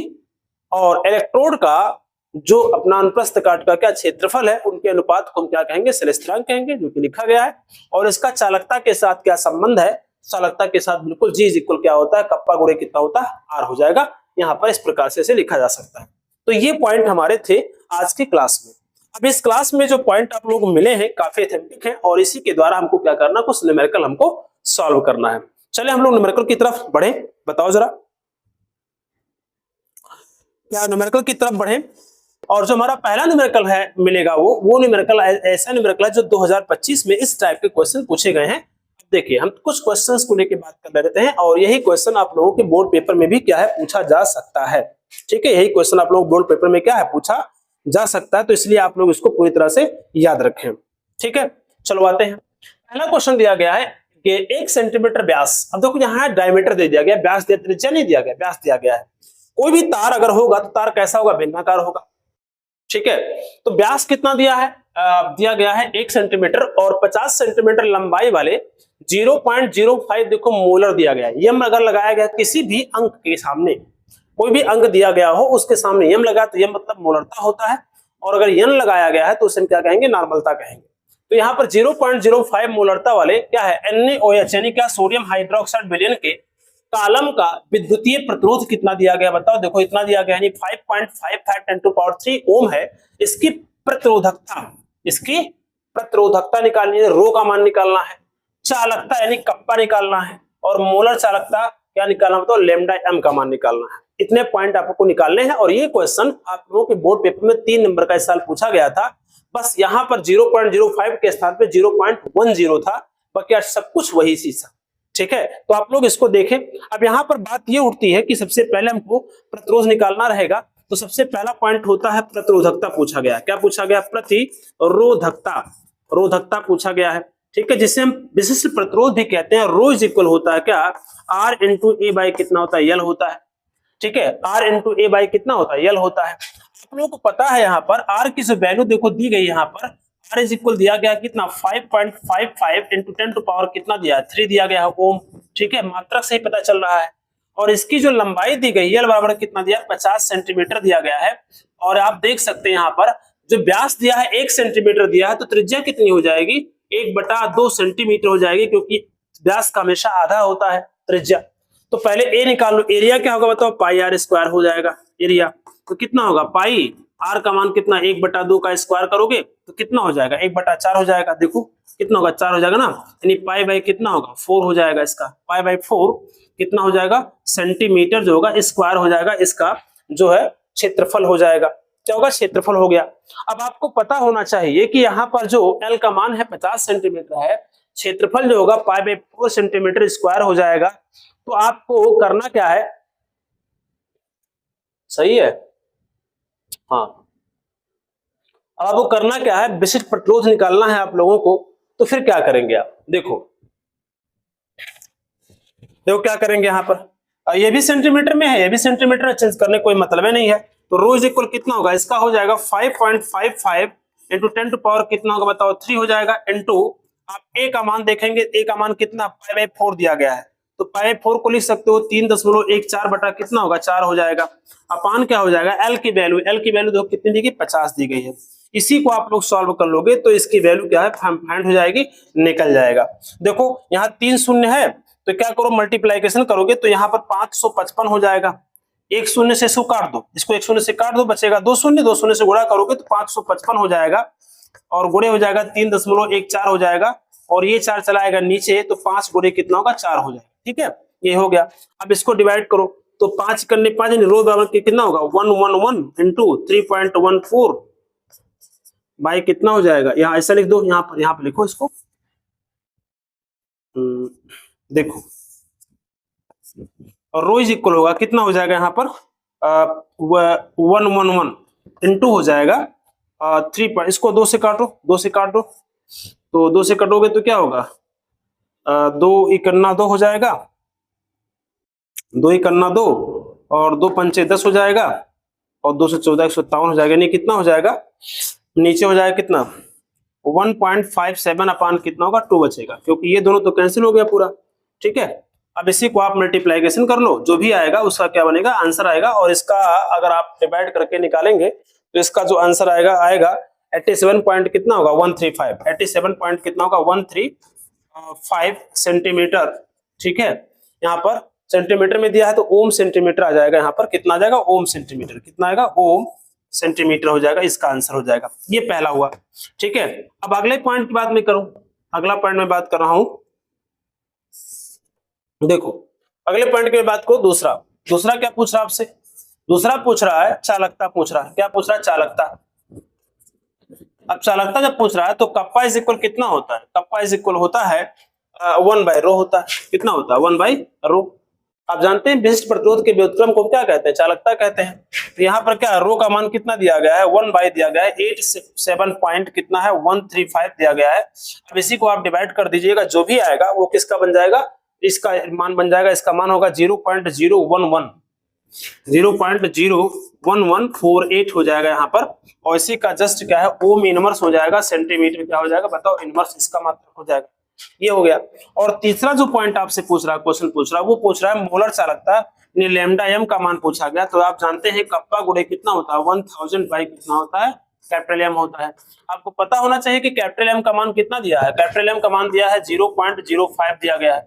[SPEAKER 1] और इलेक्ट्रोड का जो अपना अनुप्रस्थ काट का क्या क्षेत्रफल है, उनके अनुपात को हम क्या कहेंगे, सेल स्थिरांक कहेंगे, जो कि लिखा गया है। और इसका चालकता के साथ क्या संबंध है, चालकता के साथ बिल्कुल जी इज इक्वल क्या होता है, कप्पा गुणे कितना होता है, आर हो जाएगा। यहाँ पर इस प्रकार से इसे लिखा जा सकता है। तो ये पॉइंट हमारे थे आज की क्लास में। अब इस क्लास में जो पॉइंट आप लोगों को मिले हैं काफी अथेंटिक है, और इसी के द्वारा हमको क्या करना, कुछ न्यूमेरिकल हमको सॉल्व करना है। चलिए हम लोग न्यूमेरिकल की तरफ बढ़े, बताओ जरा क्या न्यूमेरिकल की तरफ बढ़े। और जो हमारा पहला न्यूमेरिकल है मिलेगा वो न्यूमेरिकल ऐसा न्यूमेरिकल है जो 2025 में इस टाइप के क्वेश्चन पूछे गए हैं। देखिए हम कुछ क्वेश्चंस को लेकर बात कर लेते हैं, और यही क्वेश्चन आप लोगों के बोर्ड पेपर में भी क्या है पूछा जा सकता है। ठीक है, यही क्वेश्चन आप लोग बोर्ड पेपर में क्या है पूछा जा सकता है, तो इसलिए आप लोग इसको पूरी तरह से याद रखें। ठीक है, चलो आते हैं। पहला क्वेश्चन दिया गया है, कि 1 सेंटीमीटर व्यास, अब देखो यहाँ डायमीटर दे दिया गया, व्यास दिया, त्रिज्या नहीं दिया गया, व्यास दिया गया है। कोई भी तार अगर होगा तो तार कैसा होगा, बेलनाकार होगा, ठीक है। तो व्यास कितना दिया है, दिया गया है 1 सेंटीमीटर और 50 सेंटीमीटर लंबाई वाले 0.05 देखो मोलर दिया गया है। यम अगर लगाया गया किसी भी अंक के सामने, कोई भी अंक दिया गया हो उसके सामने यम लगा तो यम मतलब मोलरता होता है, और अगर यन लगाया गया है तो उसे क्या कहेंगे, नॉर्मलता कहेंगे। तो यहाँ पर 0.05 मोलरता वाले क्या है, NaOH यानी क्या, सोडियम हाइड्रोक्साइड विलयन के कॉलम का विद्युतीय प्रतिरोध कितना दिया गया, बताओ। देखो इतना दिया गया यानी 5.55 10 to power 3 ओम है। इसकी प्रतिरोधकता निकालनी है, रो का मान निकालना है, चालकता यानी कप्पा निकालना है, और मोलर चालकता क्या निकालना, बताओ, लैम्डा m का मान निकालना है। इतने पॉइंट आपको निकालने हैं, और ये क्वेश्चन आप लोगों के बोर्ड पेपर में 3 नंबर का इस साल पूछा गया था। बस यहाँ पर 0.05 के स्थान पे 0.10 था, बाकी सब कुछ वही चीज था, ठीक है। तो आप लोग इसको देखें। अब यहाँ पर बात ये उठती है कि सबसे पहले हमको प्रतिरोध निकालना रहेगा, तो सबसे पहला पॉइंट होता है प्रतिरोधकता पूछा गया। क्या पूछा गया, रोधकता पूछा गया है, ठीक है, जिसे हम विशिष्ट प्रतिरोध भी कहते हैं। रो इज इक्वल होता है क्या, R इंटू ए बाई कितना होता है, यल होता है, ठीक है। R इंटू ए बाई कितना होता है, यल होता है। आप लोगों को पता है यहाँ पर R की जो वैल्यू देखो दी गई, यहाँ पर R इज इक्वल दिया गया कितना, 5.55 इंटू 10 टू पावर कितना दिया, 3 दिया गया है ओम, ठीक है, मात्रक से ही पता चल रहा है। और इसकी जो लंबाई दी गई यल बराबर कितना दिया, 50 सेंटीमीटर दिया गया है। और आप देख सकते हैं यहाँ पर जो व्यास दिया है 1 सेंटीमीटर दिया है, तो त्रिज्या कितनी हो जाएगी, 1/2 सेंटीमीटर हो जाएगी, क्योंकि व्यास का हमेशा आधा होता है त्रिज्या। तो पहले ए निकाल लो, एरिया क्या होगा बताओ, पाई आर स्क्वायर हो जाएगा एरिया। तो कितना होगा, पाई आर का मान कितना, 1/2 का स्क्वायर करोगे तो कितना हो जाएगा, 1/4 हो जाएगा। देखो कितना होगा, 4 हो जाएगा ना, यानी पाई बाई कितना होगा, 4 हो जाएगा। इसका पाई बाई 4 कितना हो जाएगा, सेंटीमीटर जो होगा स्क्वायर हो जाएगा, इसका जो है क्षेत्रफल हो जाएगा। क्या होगा, क्षेत्रफल हो गया। अब आपको पता होना चाहिए कि यहाँ पर जो एल का मान है 50 सेंटीमीटर है, क्षेत्रफल जो होगा पाई बाई 4 सेंटीमीटर स्क्वायर हो जाएगा। तो आपको करना क्या है, सही है, हाँ, अब आपको करना क्या है, विशिष्ट प्रतिरोध निकालना है आप लोगों को। तो फिर क्या करेंगे आप, देखो क्या करेंगे यहाँ पर, ये भी सेंटीमीटर में है, ये भी सेंटीमीटर, चेंज करने कोई मतलब नहीं है। तो रो इज इक्वल कितना होगा, इसका हो जाएगा 5.55 इंटू 10 टू पावर कितना होगा बताओ, 3 हो जाएगा, इंटू आप ए का मान देखेंगे, ए का मान कितना, पाई बाई 4 दिया गया है, तो पाई बाई 4 को लिख सकते हो 3.14 बटा कितना होगा, 4 हो जाएगा। अपान क्या हो जाएगा, एल की वैल्यू देखो कितनी दी गई, 50 दी गई है। इसी को आप लोग सॉल्व कर लोगे तो इसकी वैल्यू क्या है, फाइंड हो जाएगी, निकल जाएगा। देखो यहाँ 3 शून्य है, तो क्या करो, मल्टीप्लाइकेशन करोगे तो यहाँ पर 555 हो जाएगा। एक शून्य से इसको काट दो, इसको एक शून्य से काट दो, बचेगा 2 शून्य, 2 शून्य से गुणा करोगे तो 555 हो जाएगा, और गुणे हो जाएगा 3.14 हो जाएगा, और ये 4 चलाएगा नीचे, तो 5 गुणे कितना होगा, 4 हो जाएगा, ठीक है, ये हो गया। अब इसको डिवाइड करो, तो 5 करने 5 रो बराबर कितना होगा, 111 इंटू 3.14 बाई कितना हो जाएगा, यहाँ ऐसा लिख दो, यहाँ पर लिखो इसको, देखो, और रो इज इक्वल होगा कितना हो जाएगा, यहाँ पर 111 इंटू हो जाएगा 3, इसको 2 से काटो, 2 से काट दो, तो 2 से कटोगे तो क्या होगा, 2 इकन्ना 2 हो जाएगा, 2 इकन्ना 2, और 2 पंचे 10 हो जाएगा, और 2 से 14 157 हो जाएगा। नहीं कितना हो जाएगा, नीचे हो जाएगा कितना, 1.57 अपान कितना होगा, 2 बचेगा, क्योंकि ये दोनों तो कैंसिल हो गया पूरा, ठीक है। अब इसी को आप मल्टीप्लाइकेशन कर लो, जो भी आएगा उसका क्या बनेगा, आंसर आएगा। और इसका अगर आप डिवाइड करके निकालेंगे तो इसका जो आंसर आएगा 87 पॉइंट कितना होगा, 135, 87 पॉइंट कितना होगा, 135 सेंटीमीटर, ठीक है। यहाँ पर सेंटीमीटर में दिया है तो ओम सेंटीमीटर आ जाएगा, यहाँ पर कितना आ जाएगा, ओम सेंटीमीटर, कितना आएगा, ओम सेंटीमीटर हो जाएगा, इसका आंसर हो जाएगा। ये पहला हुआ, ठीक है। अब अगले पॉइंट की बात मैं करूं, अगला पॉइंट में बात कर रहा हूं, देखो अगले पॉइंट की बात करो, दूसरा क्या पूछ रहा है आपसे, दूसरा पूछ रहा है चालकता, पूछ रहा है, क्या पूछ रहा है, चालकता। अब चालकता जब पूछ रहा है तो कप्पा इज इक्वल कितना होता है, कप्पा इज इक्वल होता है 1/रो होता है, कितना होता है, 1/रो। आप जानते हैं विशिष्ट प्रतिरोध के व्युत्क्रम को क्या कहते हैं, चालकता कहते हैं। तो यहाँ पर क्या रो का मान कितना दिया गया है 1 बाई दिया गया है 87 पॉइंट कितना है 135 दिया गया है। अब इसी को आप डिवाइड कर दीजिएगा, जो भी आएगा वो किसका बन जाएगा, इसका मान बन जाएगा, इसका मान होगा 0.011 0.01148 हो जाएगा यहाँ पर। और इसी का जस्ट क्या है ओम इनवर्स हो जाएगा, सेंटीमीटर क्या हो जाएगा बताओ इनवर्स, इसका मात्रक हो जाएगा। ये हो गया। और तीसरा जो पॉइंट आपसे पूछ रहा है, क्वेश्चन पूछ रहा है, वो पूछ रहा है मोलर चालकता लैम्डा एम का मान पूछा गया। तो आप जानते हैं कप्पा गुणे कितना होता है 1000 बाई कितना होता है कैपिटल एम होता है। आपको पता होना चाहिए कि कैपिटल एम का मान कितना दिया है, कैपिटल एम का मान दिया है 0.05 दिया गया है,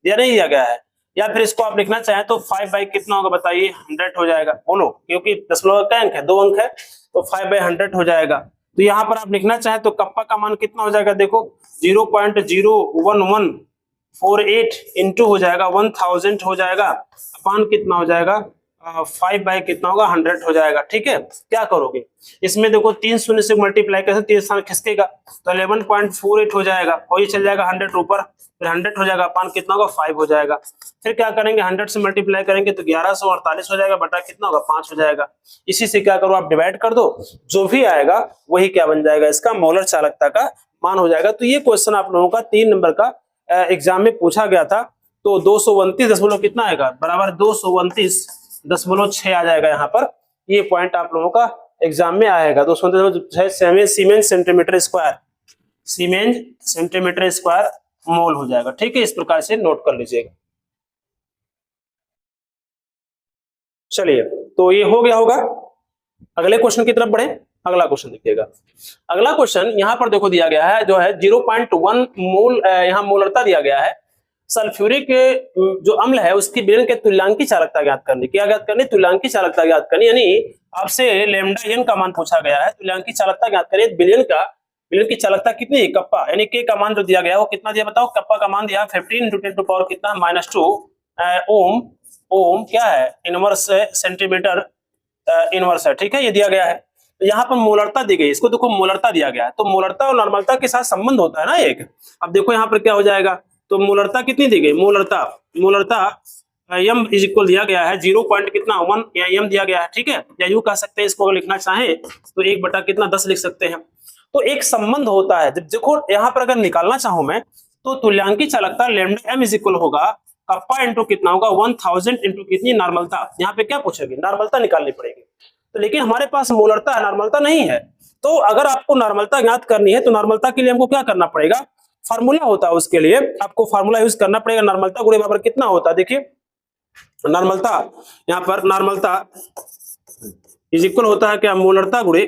[SPEAKER 1] दिया नहीं दिया गया है। या फिर इसको आप लिखना चाहें तो 5 बाई कितना होगा बताइए 100 हो जाएगा, बोलो, क्योंकि दशमलव का अंक है 2 अंक है तो 5 बाई 100 हो जाएगा। तो यहाँ पर आप लिखना चाहें तो कप्पा का मान कितना हो जाएगा, देखो 0.01148 इंटू हो जाएगा 1000 हो जाएगा अपान कितना हो जाएगा 5 बाई कितना होगा 100 हो जाएगा। ठीक है, क्या करोगे इसमें देखो 3 शून्य से मल्टीप्लाई कैसे 3 स्थान खिसकेगा तो 11.48 हो जाएगा और ये चल जाएगा 100 ऊपर, फिर 100 हो जाएगा अपान कितना होगा 5 हो जाएगा। फिर क्या करेंगे 100 से मल्टीप्लाई करेंगे तो 1148 हो जाएगा बटा कितना होगा 5 हो जाएगा। इसी से क्या करो आप डिवाइड कर दो, जो भी आएगा वही क्या बन जाएगा इसका मोलर चालकता का मान हो जाएगा। तो ये क्वेश्चन आप लोगों का 3 नंबर का एग्जाम में पूछा गया था। तो 229 कितना आएगा बराबर 229.6 आ जाएगा यहाँ पर। ये पॉइंट आप लोगों का एग्जाम में आएगा 229 siemens centimetre square, siemens centimetre square मोल हो जाएगा। ठीक है, इस प्रकार से नोट कर लीजिएगा। चलिए तो ये हो गया होगा। अगले क्वेश्चन की तरफ बढ़े। अगला क्वेश्चन देखिएगा। अगला क्वेश्चन यहाँ पर देखो दिया गया है जो है 0.1 मोल यहाँ मोलरता दिया गया है। सल्फ्यूरिक जो अम्ल है उसकी विलयन के तुल्यांकी चालकता ज्ञात करनी, क्या ज्ञात करनी, तुल्यांकी चालकता ज्ञात करनी। यानी आपसे लैम्डा एन का मान पूछा गया है, तुल्यांकी चालकता ज्ञात करिए। विलयन की चालकता कितनी है कप्पा, यानी के का मान जो दिया गया है वो कितना दिया बताओ। कप्पा का मान दिया 15 × 10⁻³ कितना -2 ओम, ओम क्या है इनवर्स सेंटीमीटर इनवर्स है। ठीक है, ये दिया गया है। तो यहाँ पर मोलरता दी गई, इसको देखो मोलरता दिया गया है तो मोलरता और नॉर्मलता के साथ संबंध होता है ना एक। अब देखो यहाँ पर क्या हो जाएगा, तो मोलरता कितनी दी गई, मोलरता यम इज इक्वल दिया गया है 0 पॉइंट कितना 1 या यम दिया गया है। ठीक है, या यूं कह सकते हैं इसको अगर लिखना चाहें तो 1 बटा कितना 10 लिख सकते हैं। तो एक संबंध होता है। जब देखो यहाँ पर अगर निकालना चाहूं मैं तो तुल्यांकी चालकता लैम्डा एम इज इक्वल होगा कप्पा इंटू कितना होगा 1000 इंटू कितनी नॉर्मलता। यहाँ पे क्या पूछेगी नॉर्मलता निकालनी पड़ेगी। तो लेकिन हमारे पास मोलरता है नॉर्मलता नहीं है। तो अगर आपको नॉर्मलता ज्ञात करनी है तो नॉर्मलता के लिए हमको क्या करना पड़ेगा, फार्मूला होता है उसके लिए आपको फार्मूला यूज करना पड़ेगा। नॉर्मलता गुणे बराबर कितना होता है, देखिए नॉर्मलता यहाँ पर नॉर्मलता इज इक्वल होता है क्या मोलरता गुणे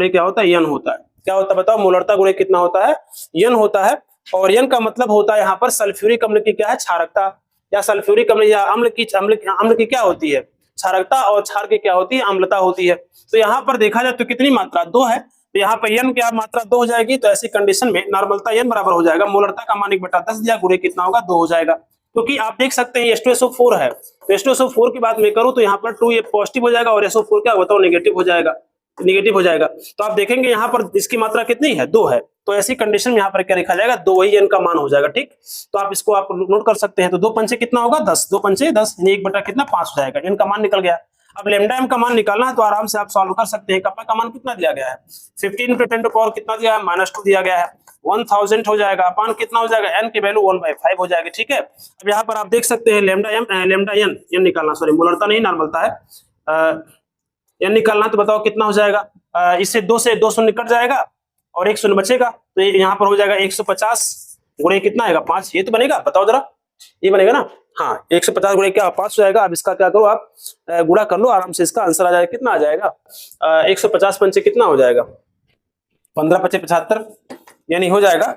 [SPEAKER 1] क्या होता है एन होता है। क्या होता है बताओ, मोलरता गुणे कितना होता है एन होता है। और एन का मतलब होता है यहाँ पर सल्फ्यूरिक अम्ल की क्या है क्षारकता, या सल्फ्यूरिक अम्ल या अम्ल की क्या होती है क्षारकता, और क्षार की क्या होती है अम्लता होती है। तो यहाँ पर देखा जाए तो कितनी मात्रा 2 है, तो यहाँ पर एन क्या मात्रा 2 हो जाएगी। तो ऐसी कंडीशन में नॉर्मलता एन बराबर हो जाएगा मोलरता का मान 1/10 दिया गुणे कितना होगा 2 हो जाएगा। क्योंकि आप देख सकते हैं H2SO4 है, तो H2SO4 की बात मैं करूं तो यहाँ पर 2 ये पॉजिटिव हो जाएगा और SO4 क्या बताओ नेगेटिव हो जाएगा, नेगेटिव हो जाएगा। तो आप देखेंगे यहाँ पर इसकी मात्रा कितनी है 2 है। तो ऐसी कंडीशन में यहाँ पर क्या लिखा जाएगा 2 ही एन का मान हो जाएगा। ठीक, तो आप इसको आप नोट कर सकते हैं। तो 2 पंचे कितना होगा 10, 2 पंचे 10 यानी 1 बटा कितना 5 हो जाएगा। एन का मान निकल गया। अब लैम्डा एम का मान निकालना है तो आराम से आप सॉल्व कर सकते हैं। कप्पा का मान कितना दिया गया है 15 × 10⁻³ कितना दिया है -2 दिया गया है 1000 हो जाएगा अपान कितना हो जाएगा एन की वैल्यू 1/5 हो जाएगी। ठीक है, अब यहाँ पर आप देख सकते हैं लैम्डा एन निकालना, सॉरी मोलरता नहीं नॉर्मलता है, एन निकालना तो बताओ कितना हो जाएगा। इससे 2 से 2 शून्य निकट जाएगा और 1 शून्य बचेगा तो यहाँ पर हो जाएगा 150 गुणे कितना आएगा 5। ये तो बनेगा बताओ जरा, ये बनेगा ना, हाँ 150 गुणे क्या 5 हो जाएगा। अब इसका क्या करो आप गुणा कर लो आराम से, इसका आंसर आ जाएगा कितना आ जाएगा 150 पंचे कितना हो जाएगा 15 × 5 = 75 यानी हो जाएगा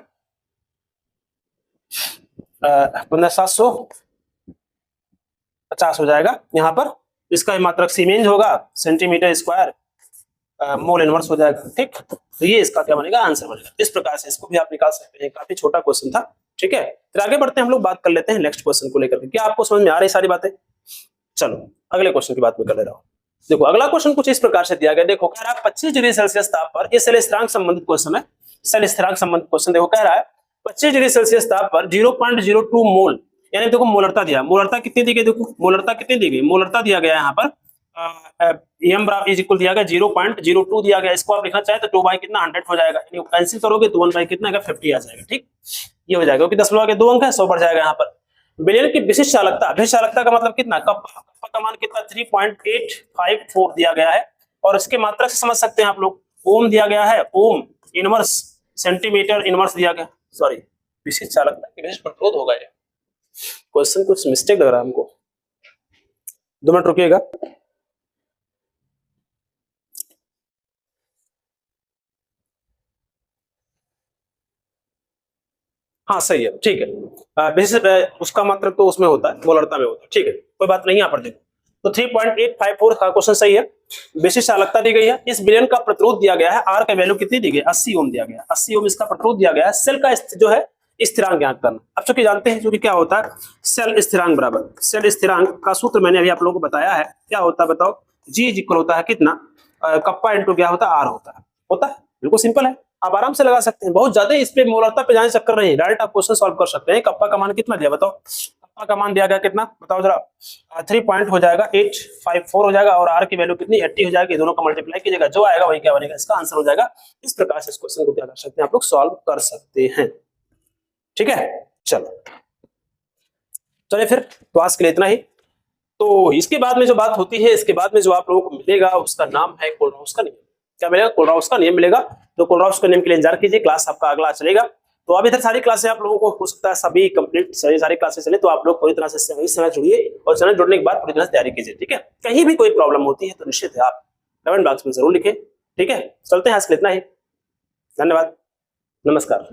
[SPEAKER 1] 15,750 हो जाएगा। यहाँ पर इसका मात्रक सीमेंस होगा सेंटीमीटर स्क्वायर मोल इनवर्स हो जाएगा। ठीक, तो ये इसका क्या बनेगा आंसर बनेगा। इस प्रकार से इसको भी आप निकाल सकते हैं। काफी छोटा क्वेश्चन था। ठीक है, फिर आगे बढ़ते हैं, हम लोग बात कर लेते हैं नेक्स्ट क्वेश्चन को लेकर के। क्या आपको समझ में आ रही सारी बातें? चलो अगले क्वेश्चन की बात मैं कर ले रहा हूँ। देखो अगला क्वेश्चन कुछ इस प्रकार से दिया गया। देखो कह रहा है 25 डिग्री सेल्सियस ताप पर, ये सेल स्थिरांक संबंधित क्वेश्चन है। सेल स्थिरांक संबंधित क्वेश्चन देखो कह रहा है 25 डिग्री सेल्सियस ताप पर 0.02 मोल, यानी देखो मोलरता दिया, मोलरता कितनी दी गई, देखो मोलरता कितनी दी गई, मोलरता दिया गया यहाँ पर एम बराबर इज इक्वल दिया गया 0.02 दिया गया, इसको आप लिखना चाहे तो 2 बाई कितना 100 हो जाएगा, कैंसिल करोगे तो 1 बाई कितना आएगा 50 आ जाएगा। ठीक, ये हो जाएगा क्योंकि 10 के 2 अंक है, 100 बढ़ जाएगा यहाँ पर। बिलियन की विशिष्ट चालकता, विशिष्ट चालकता का मतलब कितना, कप्पा का मान कितना 3.854 दिया गया है, और इसके मात्रक से समझ सकते हैं आप लोग, ओम दिया गया है, ओम इनवर्स, सेंटीमीटर इनवर्स दिया गया, सॉरी विशिष्ट चालकता की विशिष्ट प्रतिरोध होगा ये। क्वेश्चन कुछ मिस्टेक लग रहा है हमको, 2 मिनट रुकिएगा। हाँ सही है, ठीक है, विशिष्ट उसका मात्रक तो उसमें होता है, मोलरता में होता है, ठीक है, कोई बात नहीं। यहाँ पर देखो तो 3.854 का क्वेश्चन सही है। विशिष्ट चालकता दी गई है, इस बिलियन का प्रतिरोध दिया गया है, आर का वैल्यू कितनी दी गई, 80 ओम दिया गया, 80 ओम इसका प्रतिरोध दिया गया है। सेल का जो है स्थिरांक ज्ञात करना, अब चूंकि जानते हैं जो कि क्या होता है सेल स्थिरांक बराबर, सेल स्थिरांक का सूत्र मैंने अभी आप लोगों को बताया है, क्या होता है बताओ, जी इज इक्वल होता है कितना, कप्पा इंटू क्या होता है, आर होता है, बिल्कुल सिंपल है, आप आराम से लगा सकते हैं, बहुत ज्यादा इस पे मोलरता पे जाने चक्कर नहीं, डायरेक्ट आप क्वेश्चन सॉल्व कर सकते हैं। कप्पा का मान कितना दिया बताओ, कप्पा का मान दिया गया कितना बताओ जरा, 3 पॉइंट हो जाएगा 854 हो जाएगा, और आर की वैल्यू कितनी 80 हो जाएगी, दोनों का मल्टीप्लाई कीजिएगा, जो आएगा वही क्या बनेगा, इसका आंसर हो जाएगा। इस प्रकार से इस क्वेश्चन को क्या कर सकते हैं आप लोग, सॉल्व कर सकते हैं। ठीक है, चलो चलिए फिर, तो आज के लिए इतना ही। तो इसके बाद में जो बात होती है, इसके बाद में जो आप लोगों को मिलेगा उसका नाम है कोलराउस का नियम। क्या मिलेगा, कोलराउस का नियम मिलेगा। तो कोलराउस के नियम के लिए इंतजार कीजिए, क्लास आपका अगला चलेगा। तो अभी तक सारी क्लासें आप लोगों को हो सकता है सभी कंप्लीट सारी क्लासेस चले, तो आप लोग पूरी तरह से सही समय जुड़िए, और चैनल जुड़ने के बाद पूरी तरह से तैयारी कीजिए। ठीक है, कहीं भी कोई प्रॉब्लम होती है तो निश्चित है आप कमेंट बॉक्स में जरूर लिखें। ठीक है, चलते हैं, आज के लिए इतना ही, धन्यवाद, नमस्कार।